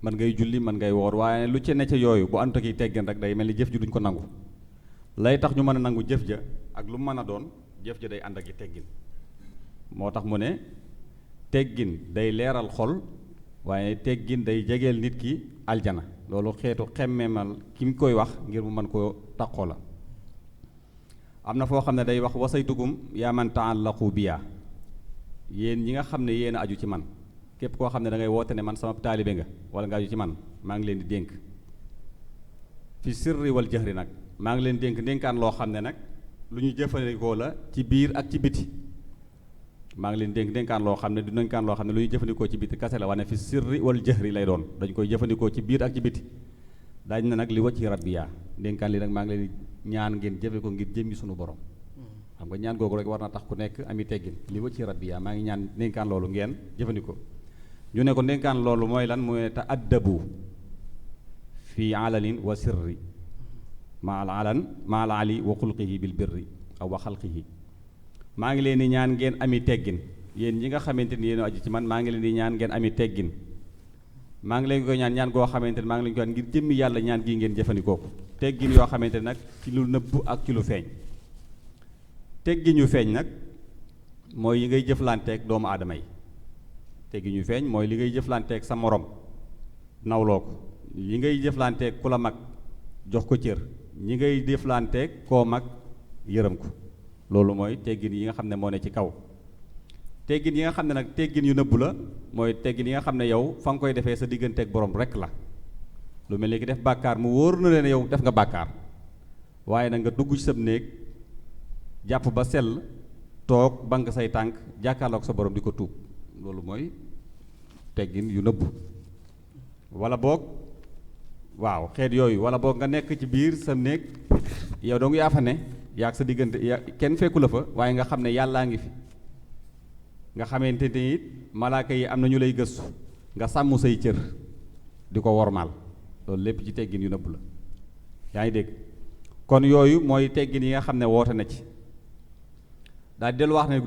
mën ngay julli mën ngay woor waaye lu ci ne ca yooyu bu ànd ak yi teggin rek day mel ni jëf ji duñ ko nangu lay tax ñu mën a nangu jëf ja ak lu mu mën a doon jëf ja day ànd ak yi teggin moo tax mu ne teggin day leeral xol waaye teggin day jegeel nit ki aljana loolu xeetu xemmeemal ki mu koy wax ngir mu mën koo taqoo la am na foo xam ne day wax wasaytukum yaa man taallaqu biya yéen ñi nga xam ne yéen a aju ci man képp koo xam ne da ngay woote ne man sama taalibe nga wala nga aju ci man maa ngi leen di dénk fi sirri wal jahri nag maa ngi leen dénk dénkaan loo xam ne nag lu ñu jëfandikoo la ci biir ak ci biti maa ngi leen dénk dénkaan loo xam ne du dénkaan loo xam ne lu ñu jëfandikoo ci biti kase la wane fi sirri wal jahri lay doon dañ koy jëfandikoo ci biir ak ci biti daañ na nag li wacci rabbiya dénkaan li nag maa ngi leen ñaan ngeen jëfe ko ngir jëmmi sunu borom xam nga ñaan googu rek war na tax ku nekk ami teggin li wacci rabbiya maa ngi ñaan dénkaan loolu ngeen jëfandikoo ñu ne ko dénkaan loolu mooy lan mooy ta addabu fi alalin wa sirri ma al alan ma al ali wa xulqihi bil birri aw wa xalqihi maa ngi leen di ñaan ngeen ami teggin yéen ñi nga xamante ni yéen aju ci man maa ngi leen di ñaan ngeen ami teggin maa ngi leen koy ñaan goo xamante ni maa ngi leen koy ñaan ngir jëmmi yàlla ñaan gii ngeen jëfandikoo ko teggin yoo xamante ne nag ci lu nëbb ak ci lu feeñ teggin yu feeñ nag mooy yi ngay jëflanteeg doomu aadama yi teggin yu feeñ mooy li ngay jëflanteeg sa morom nawloo ko li ngay jëflanteeg ku la mag jox ko cër ñi ngay jëflanteeg koo mag yërëm ko loolu mooy teggin yi nga xam ne moo ne ci kaw teggin yi nga xam ne nag teggin yu nëbbu la mooy teggin yi nga xam ne yow fa nga koy defee sa digganteeg borom rek la lu mel ni ki def bàkkaar mu wóor na leen yow def nga bàkkaar waaye nag nga dugg ci sab néeg jàpp ba sell toog bank say tànk jàkkaarloog sa borom di ko tuub loolu mooy teggin yu nëbbu wala boog waaw xeet yooyu wala boog nga nekk ci biir sa néeg yow dong yaa fa ne yaa ak sa diggante yaa kenn fekku la fa waaye nga xam ne yàllaa ngi fi nga xamante ni it malaaka yi am na ñu lay gëstu nga sàmm say cër di ko wormaal loolu lépp ci teggin yu nëbbu la yaa ngi dégg kon yooyu mooy teggin yi nga xam ne woote na ci daal del wax ne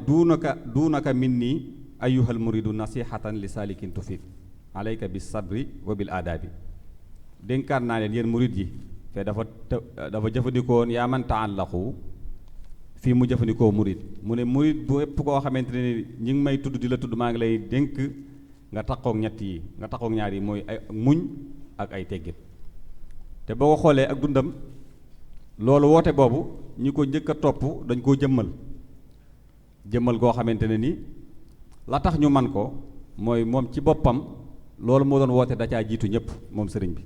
duunaka min nii ayyuhal muridu nasihatan li salikin tufid alayka bis sabri wa bil aadaabi dénkaat naa leen yéen murid yi te dafa jëfandikoon yaa man taallaqu fii mu jëfandikoo murid mu ne murid bu ëpp koo xamante ne ñi ngi may tudd di la tudd maa ngi lay dénk nga takkook ñett yi nga takkook ñaar yi mooy ay muñ ak ay teggin te boo ko xoolee ak dundam loolu woote boobu ñi ko njëkk a topp dañ koo jëmmal goo xamante ne ni la tax ñu man ko mooy moom ci boppam loolu moo doon woote da caa jiitu ñëpp moom sëriñ bi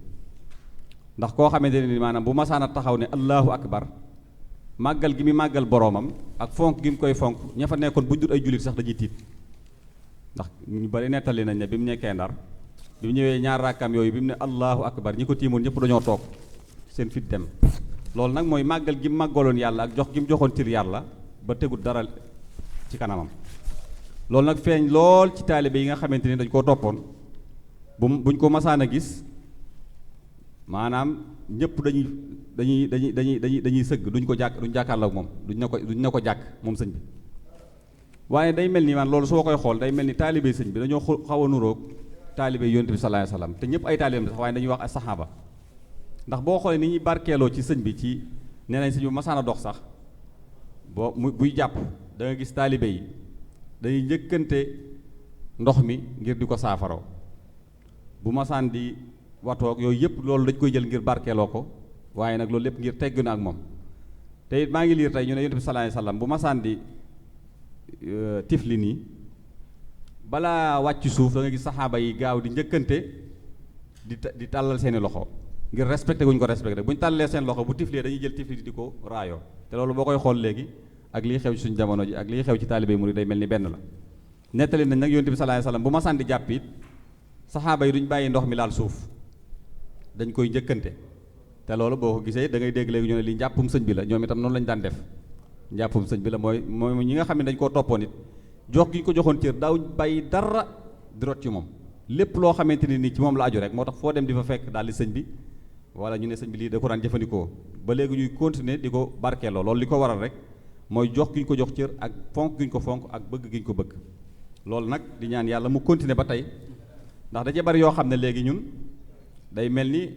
ndax koo xamante ne ni maanaam bu masaana taxaw ne allahu akbar màggal gi mi màggal boroomam ak fonk gi mu koy fonk ña fa nekkoon bu dul ay jullit sax dañuy tiit ndax ñu bari nettali nañ ne bi mu nekkee Ndar bi mu ñëwee ñaar rakkam yooyu bi mu ne allahu akbar ñi ko tiimoon ñëpp dañoo toog seen fit dem loolu nag mooy màggal gi mu màggaloon yàlla ak jox gi mu joxoon cër yàlla ba tegul dara ci kanamam loolu nag feeñ lool ci taalibe yi nga xamante ni dañ koo toppoon buñ ko masaan a gis maanaam ñëpp dañuy sëgg duñ jàkkaarloo ak moom duñ ne ko jàkk moom sëñ bi waaye day mel ni man loolu soo koy xool day mel ni taalibe sëñ bi dañoo xaw a nuroog taalibe yonent bi sallallahu alayhi wasallam te ñëpp ay taalibeem sax waaye dañuy wax ay saxaaba ndax boo xoolee ni ñuy barkeeloo ci sëñ bi ci nee nañ sëñ bi masaan a dox sax buy jàpp da nga gis taalibe yi dañuy njëkkante ndox mi ngir di ko saafaroo bu masaan di watoog yooyu yëpp loolu dañ koy jël ngir barkeeloo ko waaye nag loolu lépp ngir tegg na ak moom te it maa ngi liir tey ñu ne yonent bi sallallahu alayhi wasallam bu masaan di tifli nii balaa wàcc suuf da nga gis saxaaba yi gaaw di njëkkante di tàllal seeni loxo ngir respecté guñ ko respecté bu ñu tàllalee seen loxo bu tiflee dañuy jël tifli di ko raayoo te loolu boo koy xool léegi ak liy xew ci suñu jamono ji ak liy xew ci taalibe murid day mel ni benn la nettali nañ nag yonent bi sallallahu alayhi wasallam bu masaan di jàpp it saxaaba yi duñ bàyyi ndox mi laal suuf dañ koy njëkkante te loolu boo ko gisee da ngay dégg léegi ñu ne li njàppum sëñ bi la ñoom itam noonu lañu daan def njàppum sëñ bi la mooy ñi nga xam ne dañ koo toppoon it jox gi ñu ko joxoon cër daaw bàyyi dara di rot ci moom lépp loo xamante ni ci moom la aju rek moo tax foo dem di fa fekk daal di sëñ bi wala ñu ne sëñ bi lii da ko daan jëfandikoo ba léegi ñuy continuer di ko barkeeloo loolu li ko waral rek mooy jox gi ñu ko jox cër ak fonk gi ñu ko fonk ak bëgg gi ñu ko bëgg loolu nag di ñaan yàlla mu continuer ba tey ndax da cee bari yoo xam ne léegi ñun day mel ni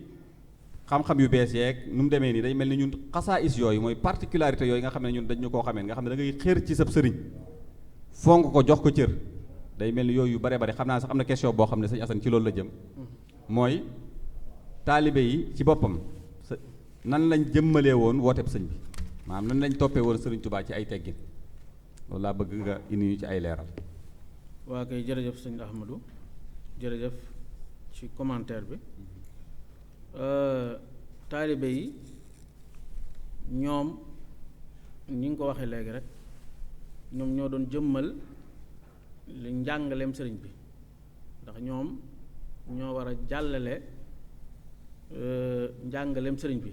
xam-xam yu bees yeeg nu mu demee nii day mel ni ñun xasaais yooyu mooy particularité yooyu nga xam ne ñun dañ ñu koo xamee nga xam ne da ngay xër ci sab sëriñ fonk ko jox ko cër day mel ni yooyu yu bare bari xam naa sax am na question boo xam ne sëñ Assane ci loolu la jëm mooy taalibe yi ci boppam nan lañ jëmmalee woon wooteeb sëñ bi maanaam nan lañ toppee woon sëriñ Touba ci ay teggin loolu laa bëgg nga indi ñu ci ay leeral. waa kay jërëjëf sëñ Ahmadou jërëjëf ci commentaire bi taalibe yi ñoom ñi ngi ko waxee léegi rek ñoom ñoo doon jëmmal li njàngaleem sëriñ bi ndax ñoom ñoo war a jàllale njàngaleem sëriñ bi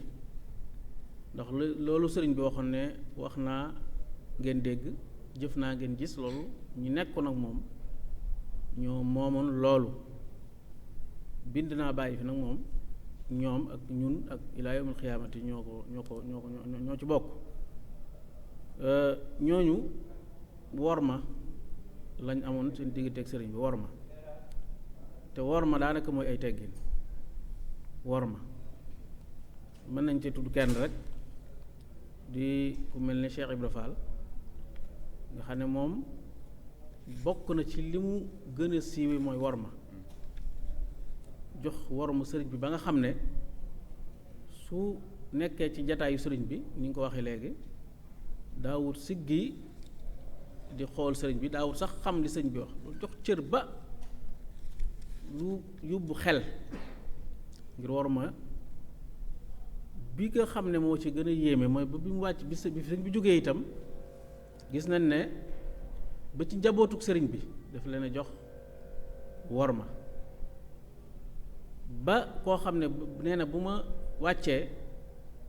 ndax loolu sëriñ bi waxoon ne wax naa ngeen dégg jëf naa ngeen gis loolu ñi nekkoon ak moom ñoo moomoon loolu bind naa bàyyi fi nag moom ñoom ak ñun ak ilaa yawmil xiyaamati ñoo ci bokk ñooñu worma lañ amoon seen diggante ak sëriñ bi worma te worma daanaka mooy ay teggin worma mën nañ ci tudd kenn rek di ku mel ne Cheikh Ibra Fall nga xam ne moom bokk na ci li mu gën a siiwe mooy worma jox worma sëriñ bi ba nga xam ne su nekkee ci jataayu sëriñ bi ni nga ko waxee léegi daawut siggi di xool sëriñ bi daawut sax xam li sëriñ bi wax lu jox cër ba lu yóbbu xel ngir worma bi nga xam ne moo ci gën a yéeme mooy ba bi mu wàcc bi sëriñ bi jógee itam gis nañ ne ba ci njabootuk sëriñ bi daf leen a jox worma ba koo xam ne nee na bu ma wàccee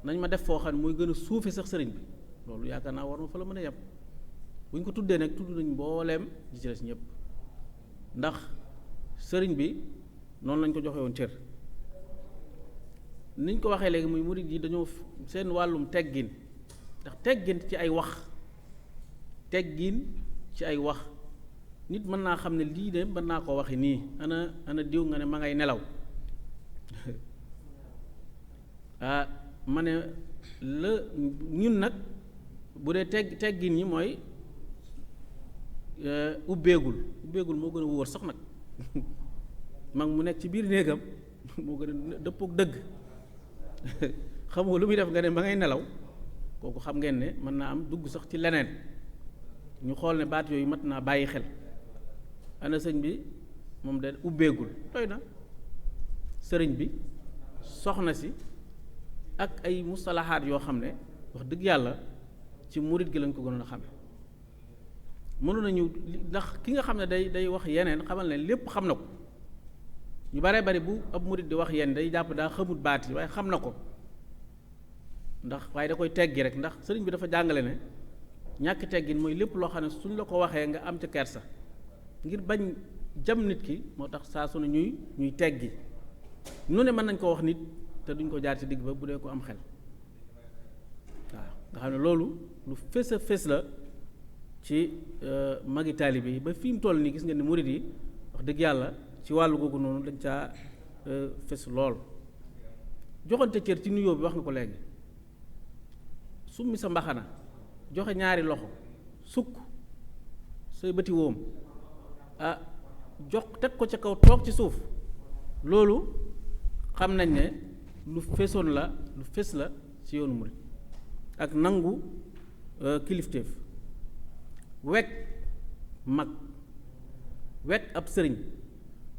nañ ma def foo xam ne mooy gën a suufe sax sëriñ bi loolu yaakaar naa worma fa la mën a yem bu ñu ko tuddee nag tudd nañ mbooleem ji ci des ñëpp ndax sëriñ bi noonu lañ ko joxe woon cër niñ ko waxee léegi muy murid yi dañoo seen wàllum teggin ndax teggin ci ay wax teggin ci ay wax nit mën naa xam ne lii de mën naa ko waxi nii ana diw nga ne ma ngay nelaw ah ma ne la ñun nag bu dee teggin yi mooy ubbeegul moo gën a wóor sax nag mag mu nekk ci biir néegam moo gën a dëppook dëgg xamoo lu muy def nga ne ma ngay nelaw kooku xam ngeen ne mën naa am dugg sax ci leneen ñu xool ne baat yooyu mat naa bàyyi xel ana sëñ bi moom de ubbeegul doy na sëriñ bi soxna si ak ay mustalahaat yoo xam ne wax dëgg yàlla ci murit gi lañ ko gënoon a xame mënu nañu ndax ki nga xam ne day wax yeneen xamal ne lépp xam na ko ñu baree bari bu ab murit di wax yenn day jàpp daa xamut baat yi waaye xam na ko ndax waaye da koy teggi rek ndax sëriñ bi dafa jàngale ne ñàkk teggin mooy lépp loo xam ne suñ la ko waxee nga am ca kersa ngir bañ jam nit ki moo tax saa su ne ñuy teggi nu ne mën nañ ko wax nit te duñ ko jaar ci digg ba bu dee ko am xel waaw nga xam ne loolu lu fés a fés la ci magi taalibe yi ba fi mu toll nii gis nga ni murid yi wax dëgg yàlla ci wàllu googu noonu dañ caa fés lool joxante cër ci nuyoo bi wax nga ko léegi summi sa mbaxana joxe ñaari loxo sukk say bëti woom ah jox teg ko ca kaw toog ci suuf loolu xam nañ ne lu fesoon la lu fes la ci yoonu murid ak nangu kilifteef wekk mag wekk ab sëriñ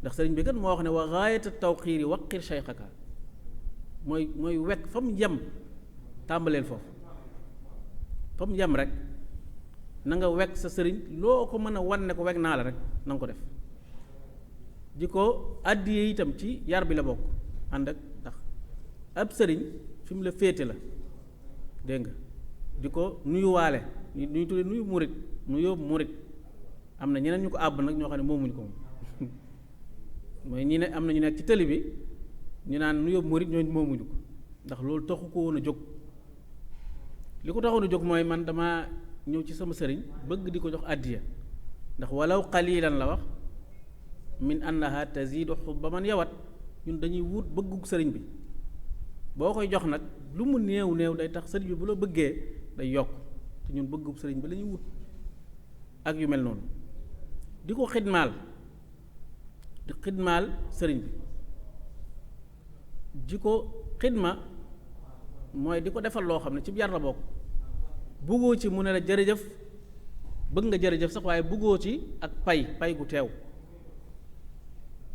ndax sëriñ bi kat moo wax ne wa gaayata tawxiiri waqir shaykhaka mooy wekk fa mu yem tàmbaleel foofu fa mu yem rek na nga wekk sa sëriñ loo ko mën a wan ne ko wekk naa la rek na nga ko def di ko àddiyee itam ci yar bi la bokk ànd ak ndax ab sëriñ fi mu la féete la dégg nga di ko nuyuwaale ñu tuddee nuyu murit nuyoo murit am na ñeneen ñu ko àbb nag ñoo xam ne moomuñu ko moom mooy ñi ne am na ñu nekk ci tëli bi ñu naan nuyoo murit ñooñu moomuñu ko ndax loolu taxu ko woon a jóg li ko taxoon a jóg mooy man dama ñëw ci sama sëriñ bëgg di ko jox àddiya ndax walaw qalilan la wax min annaha tazidu xubba man yawat ñun dañuy wut bëggug sëriñ bi boo koy jox nag lu mu néew néew day tax sëriñ bi bu la bëggee day yokk te ñun bëggug sëriñ bi la ñuy wut ak yu mel noonu di ko xidmaal sëriñ bi di ko xidma mooy di ko defal loo xam ne ci yar la bokk bëggoo ci mu ne la jërëjëf bëgg nga jërëjëf sax waaye bëggoo ci ak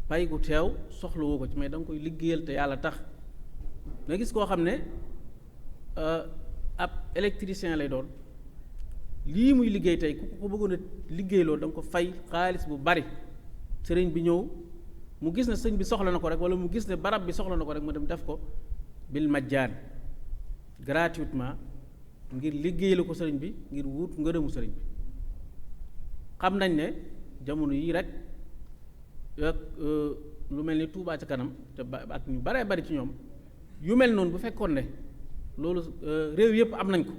pay gu teew soxlawoo ko ci mais da nga koy liggéeyal te yàlla tax nga gis koo xam ne ab électricien lay doon lii muy liggéey tey ku ko bëggoon a liggéey loolu da nga ko fay xaalis bu bari sëriñ bi ñëw mu gis ne sëñ bi soxla na ko rek wala mu gis ne barab bi soxla na ko rek mu dem def ko bil majjaan gratuitement ngir liggéeyal ko sëriñ bi ngir wut ngërëmu sëriñ bi xam nañ ne jamono yii rek lu mel ni Touba ca kanam te ak ñu baree bari ci ñoom yu mel noonu bu fekkoon ne loolu réew yëpp am nañ ko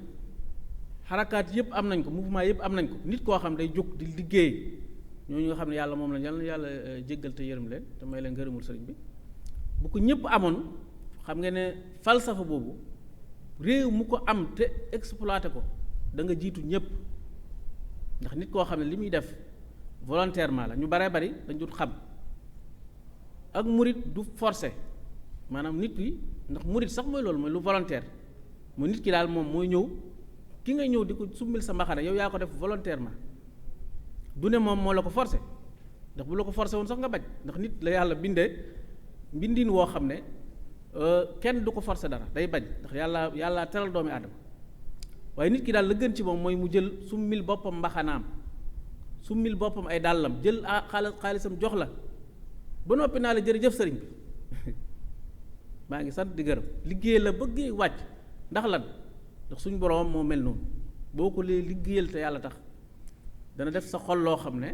xarakaat yëpp am nañ ko mouvement yëpp am nañ ko nit koo xam day jóg di liggéey ñooñu nga xam ne yàlla moom la yàlla jéggal te yërëm leen te may leen ngërëmul sëriñ bi bu ko ñëpp amoon xam nga ne falsafa boobu réew mu ko am te exploité ko da nga jiitu ñëpp ndax nit koo xam ne li muy def volontairement la ñu baree bari dañ dut xam ak murit du forcé maanaam nit ki ndax murit sax mooy loolu mooy lu volontaire mooy nit ki daal moom mooy ñëw ki ngay ñëw di ko summil sa mbaxana yow yaa ko def volontairement du ne moom moo la ko forcé ndax bu la ko forcé woon sax nga bañ ndax nit la yàlla bindee mbindin woo xam ne kenn du ko forcé dara day bañ ndax yàlla teral doomi aadama waaye nit ki daal la gën ci moom mooy mu jël summil boppam mbaxanaam summil boppam ay dàllam jël xaalisam jox la ba noppi naa la jërëjëf sëriñ bi maa ngi sant di gërëm liggéey la bëgg wàcc ndax lan ndax suñ boroom moo mel noonu boo ko lee liggéeyal te yàlla tax dana def sa xol loo xam ne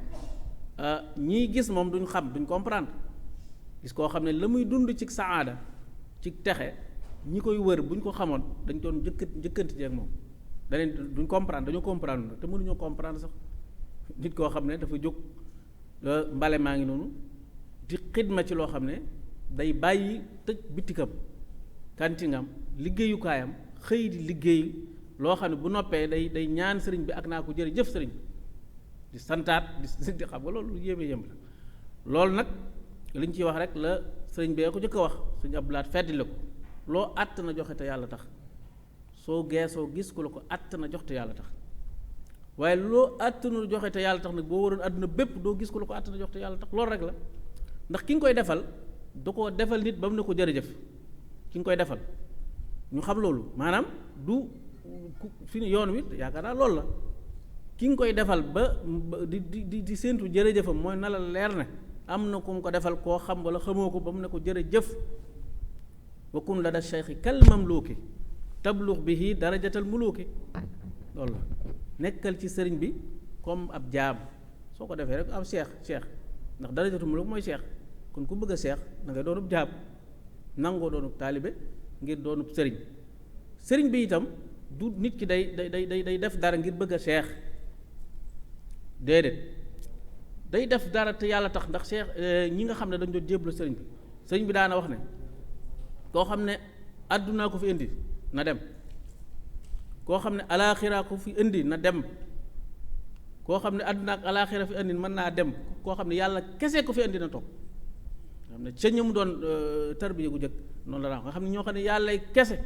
ñii gis moom duñ xam duñ comprendre gis koo xam ne la muy dund ci saada ci texe ñi koy wër buñ ko xamoon dañ doon njëkkanti jeeg moom daneen duñ comprendre dañoo comprendre nag te mënuñoo comprendre sax nit koo xam ne dafa jóg mbale maa ngi noonu di xidma ci loo xam ne day bàyyi tëj bitikam kantingam liggéeyukaayam xëy di liggéey loo xam ne bu noppee day ñaan sëriñ bi ak naa ko jërëjëf sëriñ bi di santaat di xam nga loolu lu yéeme yéem la loolu nag li ñu ciy wax rek la sëriñ bee ko jëkk a wax suñu abdulaat feddi la ko loo àtt na joxe te yàlla tax soo geesoo gis ku la ko àtt na jox te yàlla tax waaye loo àtt na joxe te yàlla tax nag boo waroon àdduna bépp doo gis ku la ko àtt na jox te yàlla tax loolu rek la ndax ki nga koy defal du ko defal nit ba mu ne ko jërëjëf ki nga koy defal ñu xam loolu maanaam du fi yoon wi yaakaar naa loolu la ki nga koy defal ba di séentu jërëjëfam mooy na la leer ne am na ku mu ko defal koo xam wala xamoo ko ba mu ne ko jërëjëf wa kun la da cheikhi kal mamluuki tablux bihi darajatal muluuki loolu la nekkal ci sëriñ bi comme ab jaam soo ko defee rek ab cheikh ndax darajatul muluk mooy cheikh kon ku bëgg a cheikh da ngay doonub jaam nangoo doonub taalibe ngir doonub sëriñ bi itam du nit ki day def dara ngir bëgg a cheikh déedéet day def dara te yàlla tax ndax cheikh ñi nga xam ne dañ doon jébbalu sëriñ bi daana wax ne koo xam ne àddunaa ko fi indi na dem koo xam ne alaaxiraa ko fi indi na dem koo xam ne àdduna ak alaaxira fi indi mën naa dem koo xam ne yàlla kese ko fi indi na toog nga xam ne ca ña mu doon tarbiya gu jëkk noonu la nga xam ne ñoo xam ne yàlla kese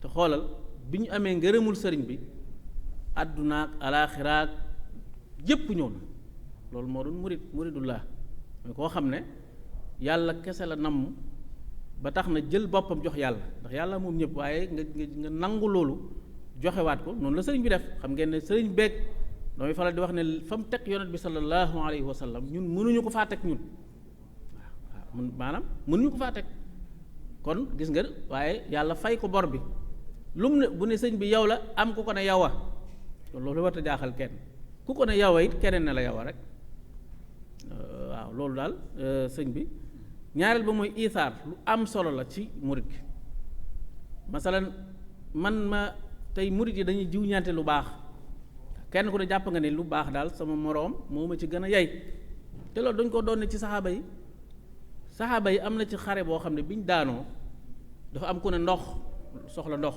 te xoolal bi ñu amee ngërëmul sëriñ bi àdduna ak alaaxira ak yépp ñëw na loolu moo doon muridullah mooy koo xam ne yàlla kese la namm ba tax na jël boppam jox yàlla ndax yàlla moom ñëpp waaye nga nangu loolu joxewaat ko noonu la sëriñ bi def xam ngeen ne sëriñ beeg damay faral di wax ne fa mu teg yonent bi sallallahu alayhi wa sallam ñun mënuñu ko faa teg ñun waaw maanaam mënuñu ko faa teg kon gis nga waaye yàlla fay ko bor bi lu mu ne bu ne sëñ bi yow la am ku ko ne yow a loolu war a jaaxal kenn ku ko ne yow a it keneen ne la yow a rek waaw loolu daal sëñ bi ñaareel ba mooy isaar lu am solo la ci murit gi masalan man ma tey murit yi dañuy jiw ñante lu baax kenn ku ne jàpp nga ne lu baax daal sama moroom moo ma ci gën a yey te loolu dañ ko doon ci saxaaba yi am na ci xare boo xam ne biñ daanoo dafa am ku ne ndox soxla ndox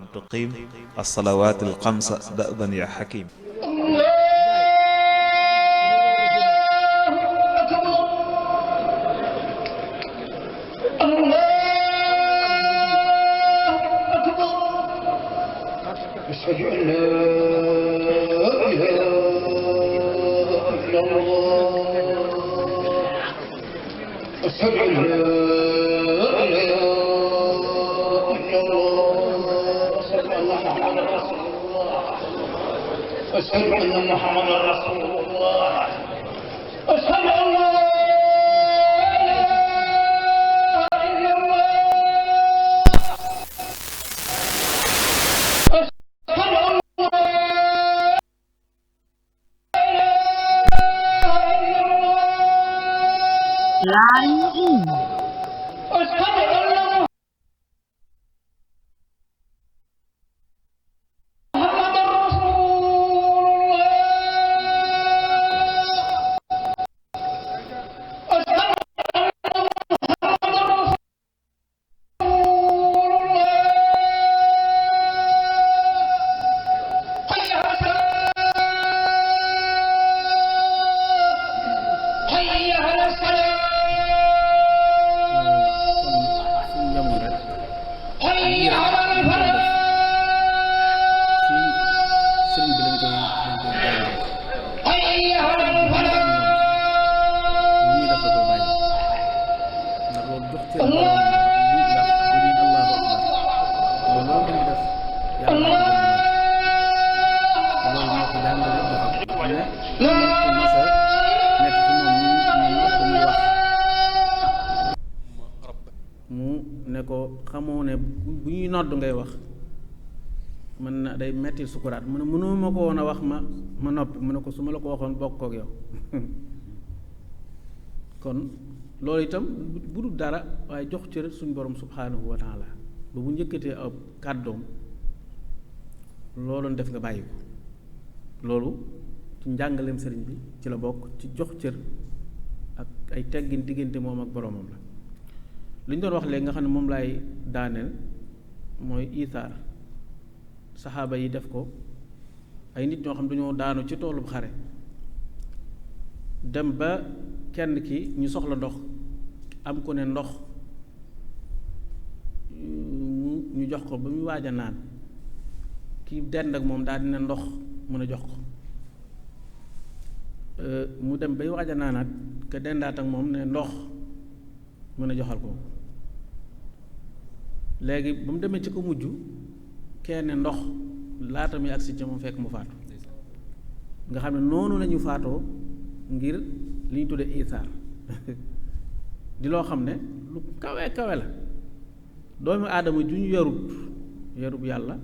tuqim as-salawat al-khamsa da'ban ya hakim. أشهد أن لا إله إلا الله أشهد أن لا إله إلا الله أشهد أن محمدا رسول الله أشهد أن محمدا رسول الله أشهد أن لا Line in. nodd ngay wax mën na day metti sukuraat mu ne mënoo ma ko woon a wax ma noppi mu ne ko su ma la ko waxoon bokk kook yow kon loolu itam bu dul dara waaye jox cër suñ borom subhaanahu wa taala ba bu njëkkatee ab kàddoom loolu def nga bàyyi ko loolu ci njàngaleem sëriñ bi ci la bokk ci jox cër ak ay teggin diggante moom ak boromam la li ñu doon wax léegi nga xam ne moom laay daaneel mooy isaar saxaaba yi def ko ay nit ñoo xam dañoo daanu ci toolub xare dem ba kenn ki ñu soxla ndox am ku ne ndox ñu jox ko ba muy waaj a naan ki dend ak moom daal dina ndox mën a jox ko mu dem bay waaj a naanaat ke dendaat ak moom ne ndox mën a joxal ko léegi ba mu demee ci ko mujj kenn ndox laata muy agsi ci moom fekk mu faatu nga xam ne noonu lañu faatoo ngir li ñu tuddee isaar di loo xam ne lu kawe kawe la doomu aadama ju ñu yarub yàlla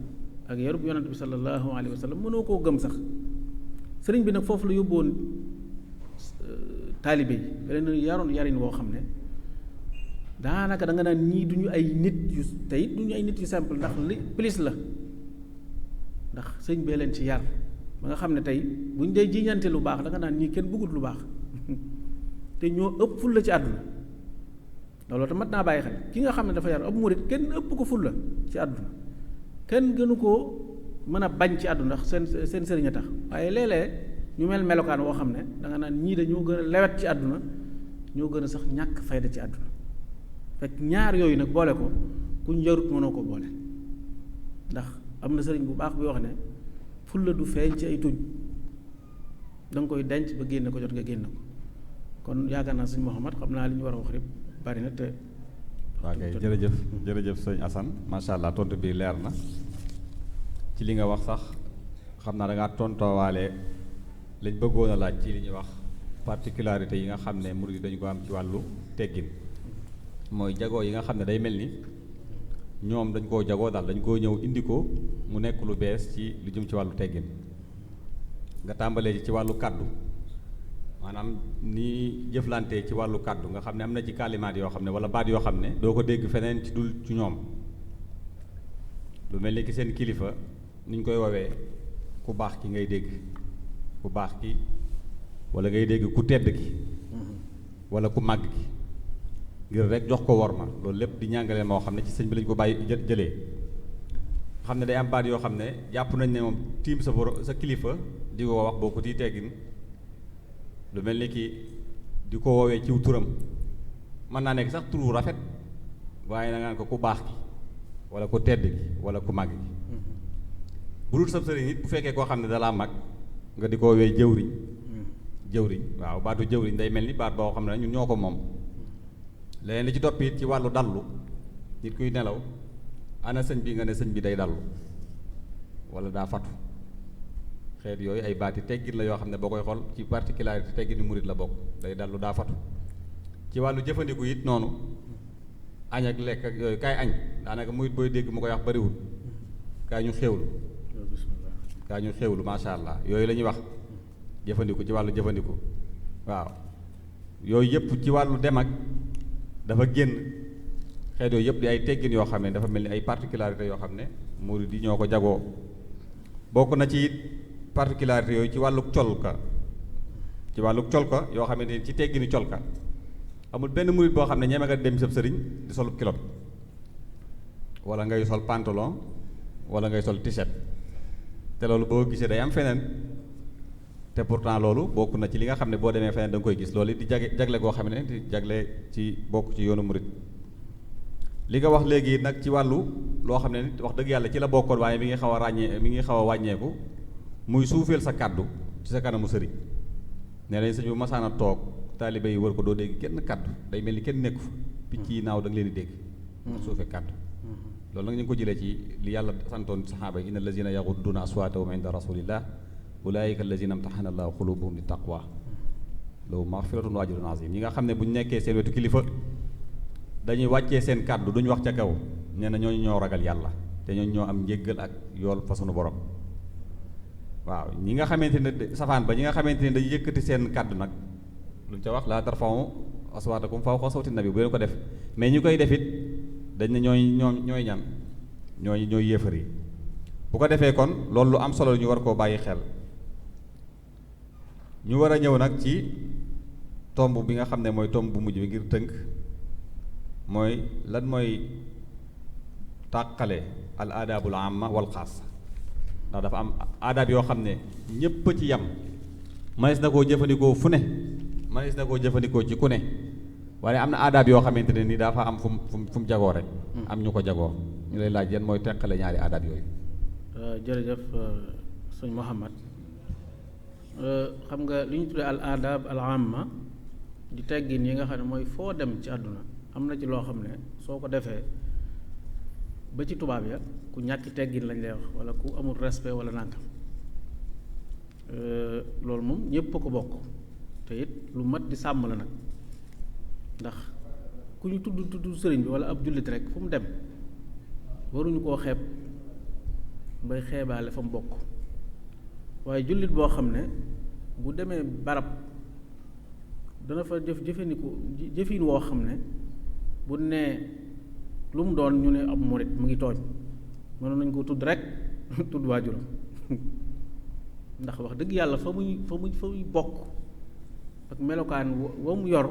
ak yarub yonent bi sallallahu alayhi wa sallam mënoo koo gëm sax sëriñ bi nag foofu la yóbboon taalibe yi leen yaroon yarin woo xam ne daanaka da nga naan ñii duñu ay nit yu tey duñu ay nit yu simple ndax li plus la ndax sëñ bee leen ci yar ba nga xam ne tey buñ dee jiñante lu baax da nga naan ñii kenn bëggut lu baax te ñoo ëpp fulla ci àdduna loolu te mat naa bàyyi xel ki nga xam ne dafa yar ab murit kenn ëpp ko fulla ci àdduna kenn gënu koo mën a bañ ci àdduna ndax seen sëriñ a tax waaye léeg-léeg ñu mel melokaan woo xam ne da nga naan ñii dañoo gën a lewet ci àdduna ñoo gën a sax ñàkk fayda ci àdduna fekk ñaar yooyu nag boole ko kuñ yarut mënoo ko boole ndax am na sëriñ bu baax bi wax ne fulla du feeñ ci ay tuñ da nga koy denc ba génne ko jot nga génne ko kon yaakaar naa sëñ Mouhamad xam naa li ñu war a wax rek bari na te waa kay jërëjëf sëñ Assane macha allah tontu bi leer na ci li nga wax sax xam naa da ngaa tontoowaale lañ bëggoon a laaj ci li ñuy wax particularité yi nga xam ne murid yi dañu ko am ci wàllu teggin mooy jagoo yi nga xam ne day mel ni ñoom dañ koo jagoo daal dañ koo ñëw indi ko mu nekk lu bees ci lu jëm ci wàllu teggin nga tàmbalee ci wàllu kàddu maanaam ni jëflante ci wàllu kàddu nga xam ne am na ci kalimaat yoo xam ne wala baat yoo xam ne doo ko dégg feneen ci dul ci ñoom lu mel ni ki seen kilifa ni ñu koy woowee ku baax ki ngay dégg ku baax ki wala ngay dégg ku tedd ki wala ku màgg ki ngir rek jox ko worma loolu lépp di ñàngale moo xam ne ci sëñ bi lañu ko bàyyi jëlee xam ne day am baat yoo xam ne jàpp nañ ne moom tiim sa kilifa di ko wax bokkut yi teggin lu mel ni ki di ko woowee ciw turam mën naa nekk sax turu rafet waaye na ngaan ko ku baax ki wala ku tedd gi wala ku màgg gi bu dul sab sëriñ it bu fekkee koo xam ne dalaa mag nga di ko woowee jëwriñ waaw baatu jëwriñ day mel ni baat boo xam ne ñun ñoo ko moom leneen li ci topp it ci wàllu dallu nit kuy nelaw ana sëñ bi nga ne sëñ bi day dallu wala daa fatu xeet yooyu ay baati teggin la yoo xam ne boo koy xool ci particularité teggini murit la bokk day dallu daa fatu ci wàllu jëfandiku it noonu añ ak lekk ak yooyu kaay añ daanaka murit booy dégg mu koy wax bariwul kaay ñu xéewlu kaay ñu xéewlu masha Allah yooyu la ñuy wax jëfandiku ci wàllu jëfandiku waaw yooyu yëpp ci wàllu dem ak dafa génn xeet yooyu yëpp di ay teggin yoo xam ne dafa mel ni ay particularité yoo xam ne murid yi ñoo ko jagoo bokk na ci particularité yooyu ci wàllu colka yoo xamante ni ci teggini colka amul benn murid boo xam ne ñeme nga dem sab sëriñ di sol kilot wala ngay sol pantalon wala ngay sol t-shirt te loolu boo gisee day am feneen te pourtant loolu bokk na ci li nga xam ne boo demee feneen da nga koy gis loolu di jagle goo xam ne di jagle ci bokk ci yoonu murid li nga wax léegi nag ci wàllu loo xam ne nit wax dëgg yàlla ci la bokkoon waaye mi ngi xaw a wàññeeku muy suufeel sa kàddu ci sa kanamu sëriñ nee nañ sëñ bu masaana toog taalibe yi wër ko doo dégg kenn kàddu day mel ni kenn nekku fa picc yi naaw da nga leen di dégg ndax suufee kàddu loolu nag ñu ngi ko jëlee ci li yàlla santoon saxaaba yi inna allazina yaxudduna aswaatahum inda rasulillah ulaayika allazina amtaxana allahu qulubuhum li taqwa lahum maxfiratun wa ajrun azim ñi nga xam ne bu ñu nekkee seen wetu kilifa dañuy wàccee seen kàddu duñu wax ca kaw nee na ñooñu ñoo ragal yàlla te ñooñu ñoo am njéggal ak yool fa sunu borom waaw ñi nga xamante ne safaan ba ñi nga xamante ne dañuy yëkkati seen kàddu nag lu ñu ca wax laa tarfa'u aswaatakum fawqa sawti nabi bu leen ko def mais ñi koy def it dañ ne ñooy ñan ñooy yéefar yi bu ko defee kon loolu lu am solo ñu war koo bàyyi xel ñu war a ñëw nag ci tomb bi nga xam ne mooy tomb bu mujj bi ngir tënk mooy lan mooy tàqale al aadaabul amma wal xaas ndax dafa am aadaab yoo xam ne ñépp ci yam mënees na koo jëfandikoo fu ne mënees na koo jëfandikoo ci ku ne waaye am na aadaab yoo xamante ne ni dafa am fu mu jagoo rek am ñu ko jagoo ñu lay laaj yan mooy teqale ñaari aadaab yooyu jërëjëf sëñ Muhammad xam nga li ñu tuddee al aadaab al amma di teggin yi nga xam ne mooy foo dem ci àdduna am na ci loo xam ne soo ko defee ba ci tubaab ya ku ñàkki teggin lañ lay wax wala ku amul respect wala nànkam loolu moom ñépp a ko bokk te it lu mat di sàmm la nag ndax ku ñu tudd sëriñ bi wala ab jullit rek fu mu dem waruñu koo xeeb bay xeebaale fa mu bokk waaye jullit boo xam ne bu demee barab dana fa jëfin woo xam ne bu nee lu mu doon ñu ne ab murit mu ngi tooñ mënoon nañ ko tudd rek tudd waajuram ndax wax dëgg yàlla fa muy bokk ak melokaan wa mu yor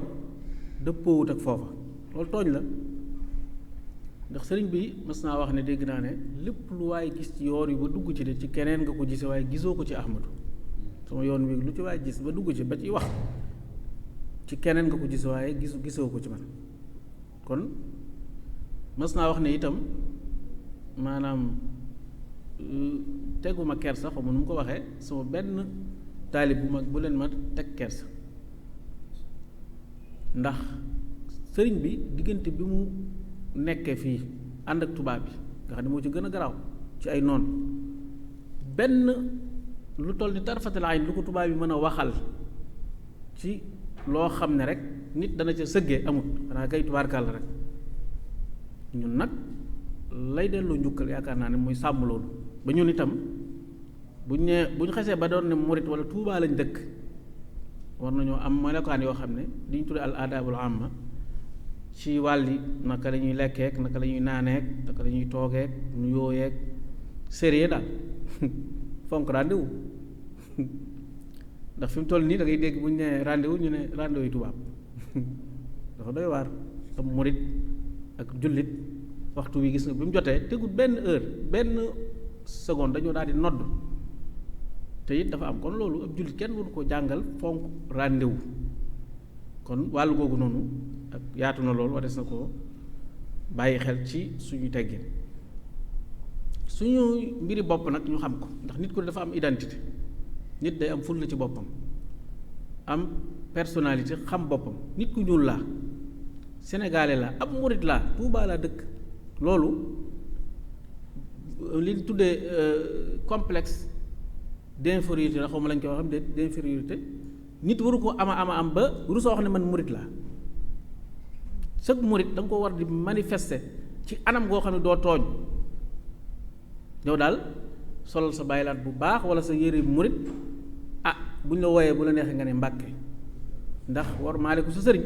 dëppoowut ak foofa loolu tooñ la ndax sëriñ bi mas naa wax ne dégg naa ne lépp lu waaye gis ci yoon wi ba dugg ci de ci keneen nga ko gise waaye gisoo ko ci Ahmadu sama yoon wi lu ci waaye gis ba dugg ci ba ci wax ci keneen nga ko gise waaye gisoo ko ci man kon mas naa wax ne itam maanaam teguma kersa xaw ma nu mu ko waxee sama benn taalib bu mag bu leen ma teg kersa ndax sëriñ bi diggante bi mu nekkee fii ànd ak tubaab bi nga xam ne moo ci gën a garaaw ci ay noon benn lu toll ni tarfatal ayn lu ko tubaab bi mën a waxal ci loo xam ne rek nit dana ca sëggee amut xanaa kay tubaarkàlla rek ñun nag lay delloo njukkal yaakaar naa ne mooy sàmm loolu ba ñun itam buñ xesee ba doon ne murit wala tuubaa lañ dëkk war nañoo am melokaan yoo xam ne li ñu tuddee al aadaabul amma ci wàlli naka la ñuy lekkeek naka la ñuy naaneek naka la ñuy toogeek nu yooyeek sérieux daal fonk rendez-vous ndax fi mu toll nii da ngay dégg bu ñu nee rendez-vous ñu ne rendez-vous yi tubaab dafa doy waar am murit ak jullit waxtu wi gis nga bi mu jotee tegut benn heure benn secondes dañoo daal di nodd te it dafa am kon loolu ab jullit kenn waru ko jàngal fonk rendez-vous kon wàllu googu noonu ak yaatu na loolu warees na ko bàyyi xel ci suñu teggin suñu mbiri bopp nag ñu xam ko ndax nit ku ne dafa am identité nit day am fulla ci boppam am personnalité xam boppam nit ku ñuul laa sénégalais laa ab murit laa Tuubaa laa dëkk loolu li ñu tuddee complexe d'infériorité la xaw ma lañ koy waxam d'infériorité nit waru ko am ba rusoo wax ne man murit laa sëg murit da nga ko war di manifester ci anam goo xam ne doo tooñ yow daal solal sa bàyyilaat bu baax wala sa yére murit bu ñu la wooyee bu la neexee nga ne mbàkke ndax war maale ko sa sëriñ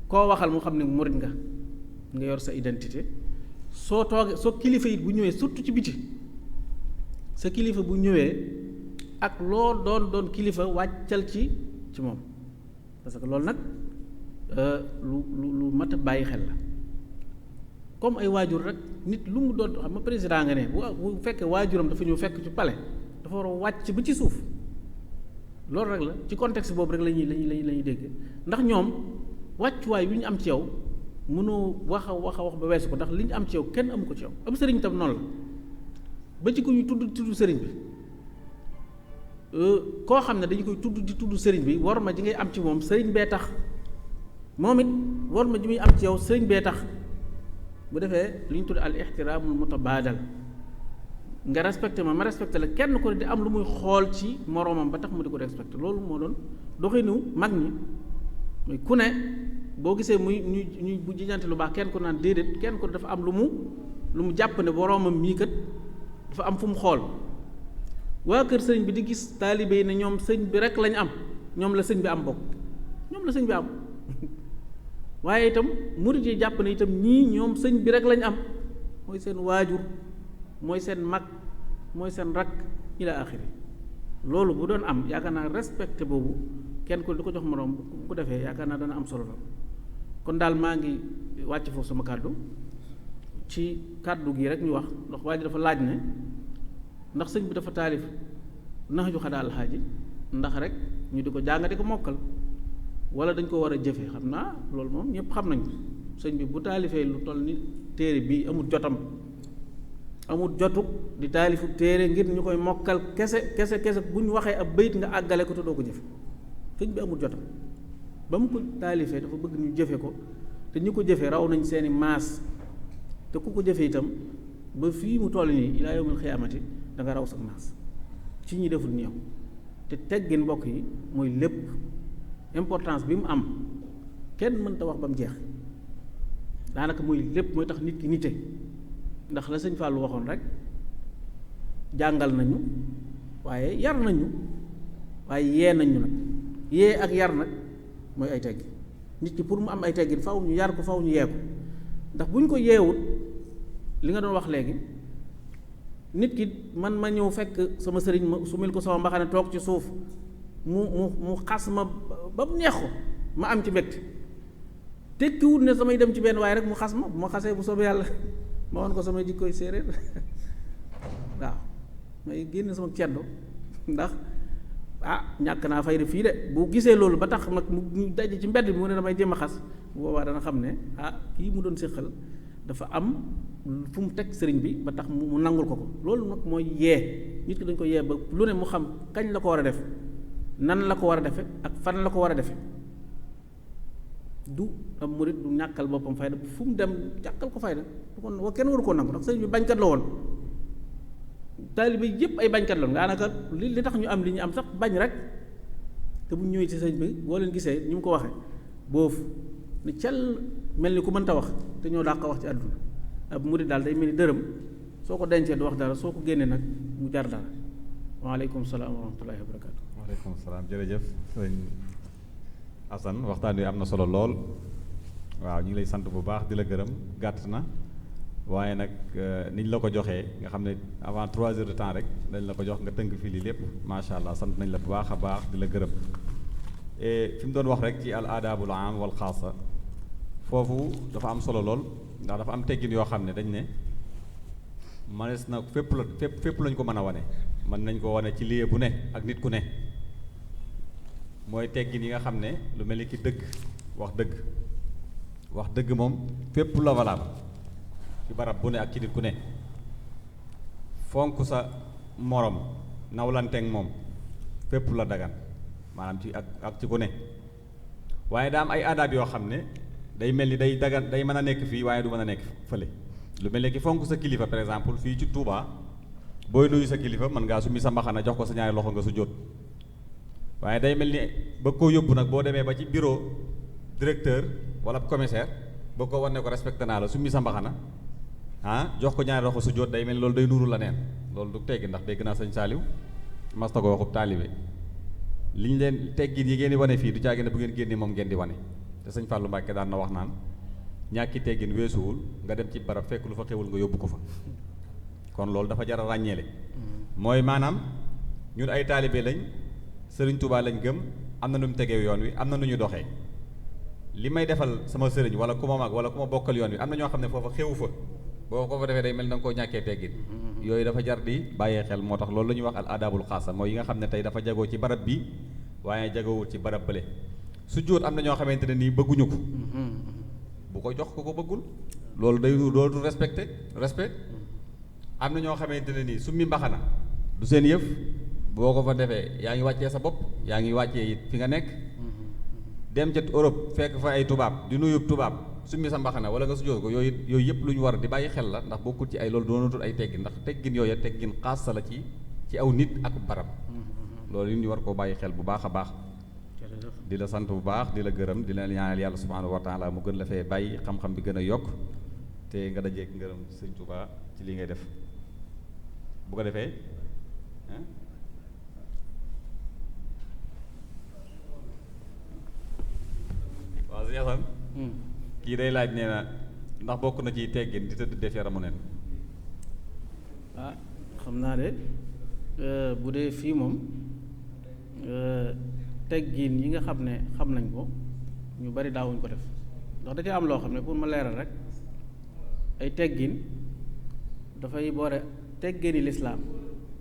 koo waxal mu xam ne murit nga yor sa identité soo toogee soo kilifa yi bu ñëwee surtout ci biti sa kilifa bu ñëwee ak loo doon kilifa wàccal ci moom parce que loolu nag lu mat a bàyyi xel la comme ay waajur rek nit lu mu doon xam nga président nga ne bu fekkee waajuram dafa ñëw fekk ci palais dafa war a wàcc ba ci suuf loolu rek la ci contexte boobu rek lañuy dégg ndax ñoom wàccuwaay wi ñu am ci yow mënoo wax a ba weesu ko ndax li ñu am ci yow kenn amu ko ci yow am sëriñ tam noonu la ba ci ku ñu tudd sëriñ bi koo xam ne dañu koy tudd sëriñ bi war ma ji ngay am ci moom sëriñ bee tax moom it war ma ji muy am ci yow sëriñ bee tax bu defee li ñu tudd al ixtiraamul mutabaadal nga respecté ma respecté la kenn ko di am lu muy xool ci moroomam ba tax mu di ko respecté loolu moo doon doxinu mag ñi muy ku ne boo gisee ñuy bu jiñante lu baax kenn ko naan déedéet kenn ko dafa am lu mu jàpp ne boroomam mii kat dafa am fu mu xool waa kër sëñ bi di gis taalibe yi ne ñoom sëñ bi rek lañ am ñoom la sëñ bi am bokk ñoom la sëñ bi am waaye itam murid yi jàpp ne itam ñii ñoom sëñ bi rek lañ am mooy seen waajur mooy seen mag mooy seen rakk ila axiri loolu bu doon am yaakaar naa respecté boobu kenn ko di ko jox moroom bu ko defee yaakaar naa dana am solo la kon daal maa ngi wàcc foofu sama kàddu ci kàddu gi rek ñu wax ndax waa ji dafa laaj ne ndax sëñ bi dafa taalif nax ju xadaal xaaji ndax rek ñu di ko jàng di ko mokkal wala dañ ko war a jëfe xam naa loolu moom ñëpp xam nañ sëñ bi bu taalifee lu toll ni téere bii amul jotam amul jotuk di taalifu téere ngir ñu koy mokkal kese bu ñu waxee ab bayit nga àggale ko te doo ko jëfe sëñ bi amul jotam ba mu ko taalifee dafa bëgg ñu jëfe ko te ñu ko jëfe raw nañ seeni maas te ku ko jëfe itam ba fii mu toll nii ilaa yawmil xiyaamati da nga raw sa maas ci ñi deful ñëw te teggin mbokk yi mooy lépp importance bi mu am kenn mënta wax ba mu jeex daanaka mooy lépp mooy tax nit ki nite ndax la sëñ Fallou waxoon rek jàngal nañu waaye yar nañu waaye yee nañu nag yee ak yar nag mooy ay teggin nit ki pour mu am ay teggin faw ñu yar ko faw ñu yee ko ndax bu ñu ko yeewut li nga doon wax léegi nit ki man ma ñëw fekk sama sëriñ ma sumil ko sama mbaxane toog ci suuf mu xas ma ba mu neex ko ma am ci mbégte tekkiwut ne samay dem ci benn waaye rek mu xas ma bu ma xasee bu soobee yàlla ma woon ko samay jikkoy séeréer waaw may génn sama ceddo ndax ñàkk naa fayda fii de bu gisee loolu ba tax nag mu daje ci mbedd bi mu ne damay jéem a xas bu boobaa dana xam ne kii mu doon séqal dafa am fu mu teg sëriñ bi ba tax mu nangul ko loolu nag mooy yee nit ki dañ ko yee ba lu ne mu xam kañ la ko war a def nan la ko war a defe ak fan la ko war a defe du am murit du ñàkkal boppam fayda fu mu dem ñàkkal ko fayda du kon kenn waru koo nangu ndax sëriñ bi bañkat la woon taalibe yëpp ay bañkat la woon daanaka li tax ñu am li ñu am sax bañ rek te bu ñu ñëwee ci sëriñ bi boo leen gisee ni mu ko waxee boofu ni cel mel ni ku mënta wax te ñoo daa ko wax ci àdduna ab murit daal day mel ni dërëm soo ko dencee du wax dara soo ko génnee nag mu jar dara waaleykum salaam wa rahmatullahi wa barakaatu. waaleykum salaam jërëjëf sëñ Assane waxtaan wi am na solo lool waaw ñu ngi lay sant bu baax di la gërëm gàtt na waaye nag niñ la ko joxee nga xam ne avant 3 heures de temps rek dañ la ko jox nga tënk fii lii lépp macha allah sant nañ la bu baax a baax di la gërëm fi mu doon wax rek ci al aadaabul aam wal xaasa foofu dafa am solo lool ndax dafa am teggin yoo xam ne dañ ne manees na fépp lañ ko mën a wane mën nañ ko wane ci lieu bu ne ak nit ku ne mooy teggin yi nga xam ne lu mel ni ki dëgg wax dëgg moom fépp la valable ci barab bu ne ak ci nit ku ne fonk sa morom nawlanteeg moom fépp la dagan maanaam ci ak ci ku ne waaye daa am ay aadaab yoo xam ne day mel ni day dagan day mën a nekk fii waaye du mën a nekk fële lu mel ni ki fonk sa kilifa par exemple fii ci Touba booy nuyu sa kilifa mën ngaa summi sa mbaxana jox ko sa ñaari loxo nga su jot waaye day mel ni bëgg koo yóbbu nag boo demee ba ci bureau directeur wala commissaire bëgg ko wan ne ko respecté naa la summi sa mbaxana jox ko ñaari loxo su jot day mel ni loolu day nuuru la neen loolu du teggi ndax dégg naa sëñ Saaliw masta ko waxub taalibe li ñu leen teggin yi ngeen di wane fii du caagi ne bu ngeen génnee moom ngeen di wane te sëñ Fallou Mbacke daan na wax naan ñàkki teggin weesuwul nga dem ci barab fekk lu fa xewul nga yóbbu ko fa kon loolu dafa jar a ràññeele mooy maanaam ñun ay taalibe lañ sëriñ Touba lañ gëm am na nu mu tegee yoon wi am na nu ñu doxee li may defal sama sëriñ wala ku ma mag wala ku ma bokkal yoon wi am na ñoo xam ne foofa xewu fa boo ko fa defee day mel na nga koo ñàkkee teggin yooyu dafa jar di bàyyee xel moo tax loolu la ñuy wax al adabul xaasa mooy yi nga xam ne tey dafa jagoo ci barab bi waaye jagowul ci barab bële su jóot am na ñoo xamante ne nii bëgguñu ko bu ko jox ko bëggul loolu day loolu respect am na ñoo xamante ne nii summi mbaxana du seen yëf boo ko fa defee yaa ngi wàccee sa bopp yaa ngi wàccee it fi nga nekk dem ca Europe fekk fa ay tubaab di nuyub tubaab summi sa mbaxana wala nga sujjóot ko yooyu yëpp lu ñu war di bàyyi xel la ndax bokkul ci ay loolu doonatul ay teggin ndax teggin yooyu teggin xaas la ci aw nit ak barab loolu yi ñu war koo bàyyi xel bu baax a baax di la sant bu baax di la gërëm di la ñaanal yàlla subhaanahu wa taala mu gën la fee bàyyi xam-xam bi gën a yokk te nga dajeek ngërëm sëñ Tuubaa ci li ngay def bu ko defee waaw sëñ Asan kii day laaj nee na ndax bokk na ci teggin di tëdd def yaramu neen xam naa de bu dee fii moom teggin yi nga xam ne xam nañ ko ñu bari daawuñ ko def ndax da ci am loo xam ne pour ma leeral rek ay teggin dafay boore teggini lislaam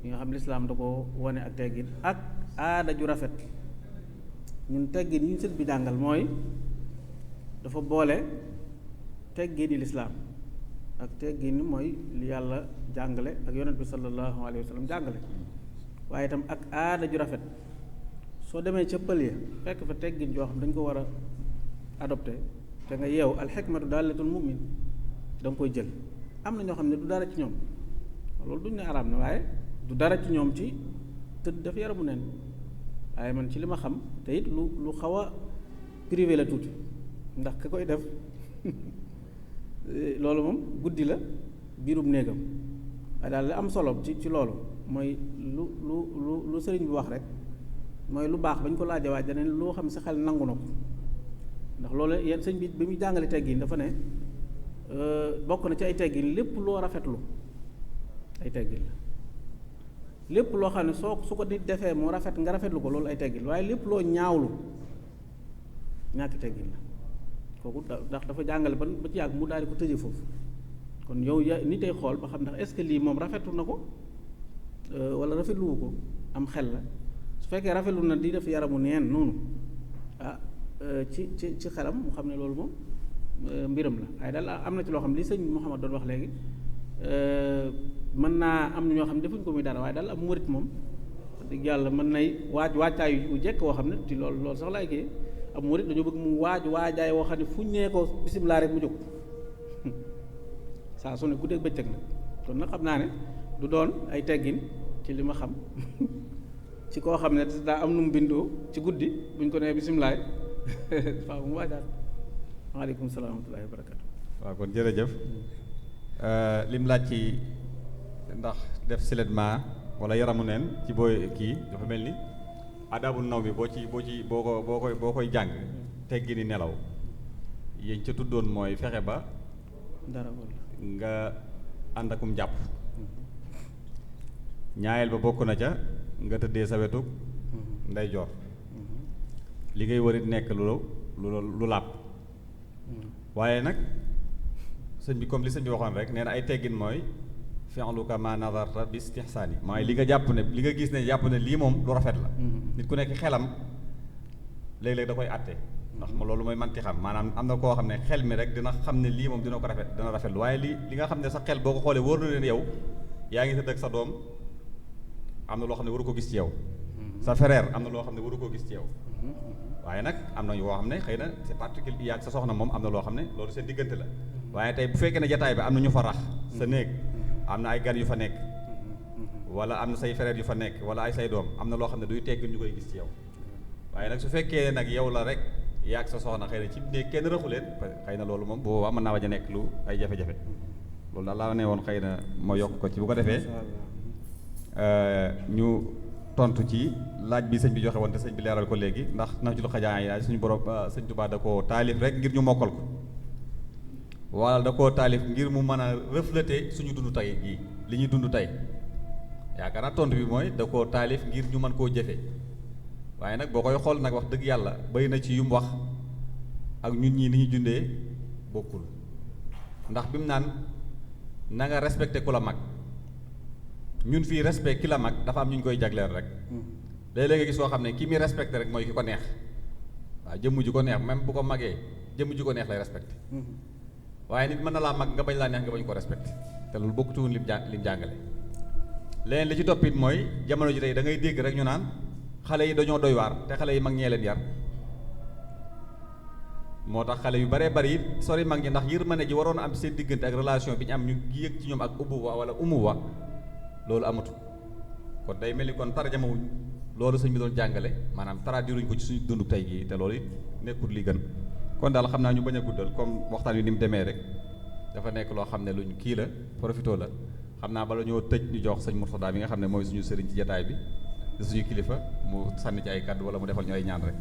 yi nga xam lislaam da ko wane ak teggin ak aada ju rafet ñun teggin yi ñu sët bi jàngal mooy dafa boole teggini lislaam ak teggini mooy li yàlla jàngale ak yonent bi sallallahu alayhi wa sallam jàngale waaye itam ak aada ju rafet soo demee ca pël ya fekk fa teggin joo xam dañ ko war a adopté te nga yeew alxikmatu daalatul mu'min da nga koy jël am na ñoo xam ne du dara ci ñoom loolu duñ ne araam na waaye du dara ci ñoom ci tëdd def yaramu neen waaye man ci li ma xam te it lu xaw a privé la tuuti ndax ka koy def loolu moom guddi la biirub néegam waaye daal li am solo ci loolu mooy lu sëriñ bi wax rek mooy lu baax bañ ko laajee waaj daneen loo xam sa xel nangu na ko ndax loolu yéen sëñ bi muy jàngale teggin dafa ne bokk na ci ay teggin lépp loo rafetlu ay teggin la lépp loo xam ne su ko di defee mu rafet nga rafetlu ko loolu ay teggin waaye lépp loo ñaawlu ñàkk teggin la kooku ndax dafa jàngale ba ci yàgg mu daal di ko tëje foofu kon yow ni tey xool ba xam ndax est-ce que lii moom rafetlu na ko wala rafetluwu ko am xel la su fekkee rafetlu na di def yaramu neen noonu ci xelam mu xam ne loolu moom mbiram la waaye daal am na ci loo xam li sëñ Mouhamad doon wax léegi mën naa am na ñoo xam ne defuñ ko muy dara waaye daal am murit moom dëgg yàlla mën nay waajtaay yu jekk woo xam ne ci loolu sax laay kii am murit dañoo bëgg mu waajaay woo xam ne fuñ nee ko bisimilah rek mu jóg saa su ne guddeeg bëccëg la kon nag xam naa ne du doon ay teggin ci li ma xam ci koo xam ne daa am nu mu bindoo ci guddi buñ ko nee bisimilah faaw mu waajaat waaleykum salaam wa rahmatullahi wa barakatu waaw kon jërëjëf lim laaj ci ndax def siletment wala yaramu neen ci booy kii dafa mel ni adabu naw mi boo koy jàng teggi ni nelaw yéen ca tuddoon mooy fexe ba dara nga ànd akum jàpp ñaayel ba bokk na ca nga tëddee sa wetu ndeyjoor li ngay warit nekk lu laab waaye nag sëñ bi comme li sëñ bi waxoon rek nee na ay teggin mooy fi'luka ma nadarta bi istihsaani mooy li nga jàpp ne li nga gis ne jàpp ne lii moom lu rafet la nit ku nekk xelam léeg-léeg da koy àtte ndax ma loolu mooy manti xam maanaam am na koo xam ne xel mi rek dina xam ne lii moom dina ko rafet dina rafetlu waaye li nga xam ne sa xel boo ko xoolee wóor na leen yow yaa ngi tëdd ak sa doom am na loo xam ne waru ko gis ci yow sa frère am na loo xam ne waru ko gis ci yow waaye nag am na yoo xam ne xëy na c'est particulier ak sa soxna moom am na loo xam ne loolu seen diggante la waaye tey bu fekkee ne jataay bi am na ñu fa rax sa néeg am na ay gan yu fa nekk wala am na say frère yu fa nekk wala ay say doom am na loo xam ne duy teggin ñu koy gis ci yow waaye nag su fekkee nag yow la rek yaag sa soxna xëy na ci néeg kenn raxu leen xëy na loolu moom bu boobaa mën naa bañ a nekk lu ay jafe-jafe loolu daal laa ne woon xëy na ma yokk ko ci bu ko defee ñu tontu ci laaj bi sëñ bi joxe woon te sëñ bi leeral ko léegi ndax na ci lu xajaa yi suñu borom sëñ Tuubaa da koo taalif rek ngir ñu mokkal ko wala da koo taalif ngir mu mën a refléter suñu dund tey jii li ñuy dund tey yaakaar naa tontu bi mooy da koo taalif ngir ñu mën koo jëfe waaye nag boo koy xool nag wax dëgg yàlla bari na ci yu mu wax ak ñun ñii ni ñu dundee bokkul ndax bi mu naan na nga respecté ku la mag ñun fii respect ki la mag dafa am ñu ñu koy jagleel rek léeg-léeg nga gis soo xam ne ki muy respecté rek mooy ki ko neex waaw jëmm ji ko neex même bu ko magee jëmm ji ko neex lay respecté waaye nit mën na laa mag nga bañ laa neex nga bañ ko respecté te loolu bokkutuwul lim jàngale leneen li ci toppit mooy jamono ji tey da ngay dégg rek ñu naan xale yi dañoo doy waar te xale yi mag ñee leen yar moo tax xale yu baree bari it sori mag ñi ndax yërmande ji waroon a am seen diggante ak relation bi ñu am ñu yëg ci ñoom ak ubuwa wala umuwa loolu amatu kon day mel ni kon tarjamawuñ loolu sëñ bi doon jàngale maanaam traduiruñ ko ci suñu dundu tey gii te loolu it nekkul li gën kon daal xam naa ñu bañ a guddal comme waxtaan wi ni mu demee rek dafa nekk loo xam ne luñ kii la profito la xam naa bala ñoo tëj ñu jox sëñ Murtada bi nga xam ne mooy suñu sëriñ ci jataay bi di suñu kilifa mu sànni ci ay kàddu wala mu defal ñu ay ñaan rek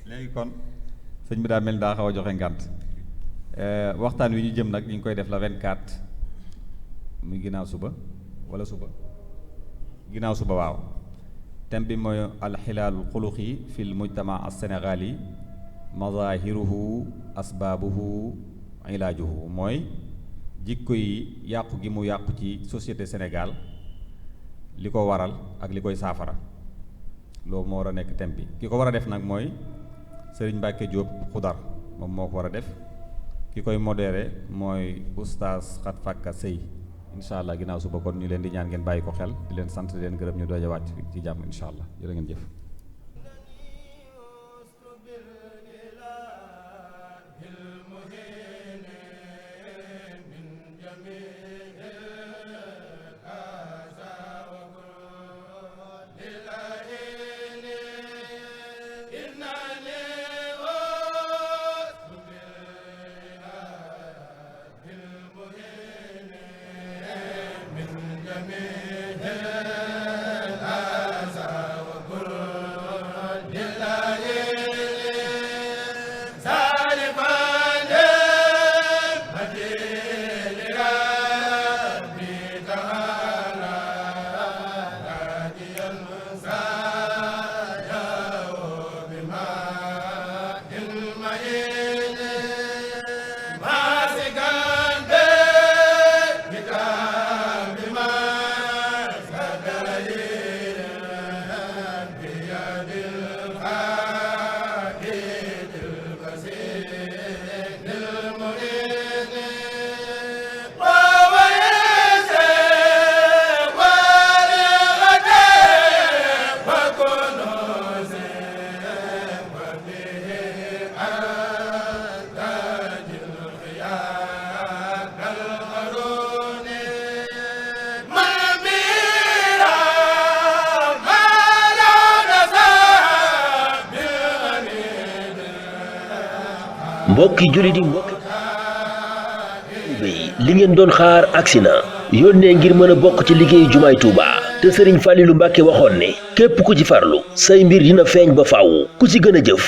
léegi kon sëñ bi daa mel ni daa xaw a joxe ngànt waxtaan wi ñu jëm nag ñu ngi koy def la 24 muy ginnaaw suba wala suba ginnaaw suba waaw thème bi mooy alxilaalul xuluqi fil mujtama as-sénégali mazahiruhu asbaabuhu ilaajuhu mooy jikko yi yàqu gi mu yàqu ci société Sénégal li ko waral ak li koy saafara loolu moo war a nekk thème bi ki ko war a def nag mooy Serigne Mbacke Diop Xudar moom moo ko war a def ki koy modéré mooy oustaz Xat Fakka Sëy incha allah ginnaaw suba kon ñu leen di ñaan ngeen bàyyi ko xel di leen sant di leen gërëm ñu doon wàcc ci jàmm incha allah jërë ngeen jëf. mbokki jullit yi mbokki li ngeen doon xaar agsi na yónnee ngir mën a bokk ci liggéeyu jumaay Touba te Serigne Fallilou Mbacke waxoon ne képp ku ci farlu say mbir dina feeñ ba faaw ku ci gën a jëf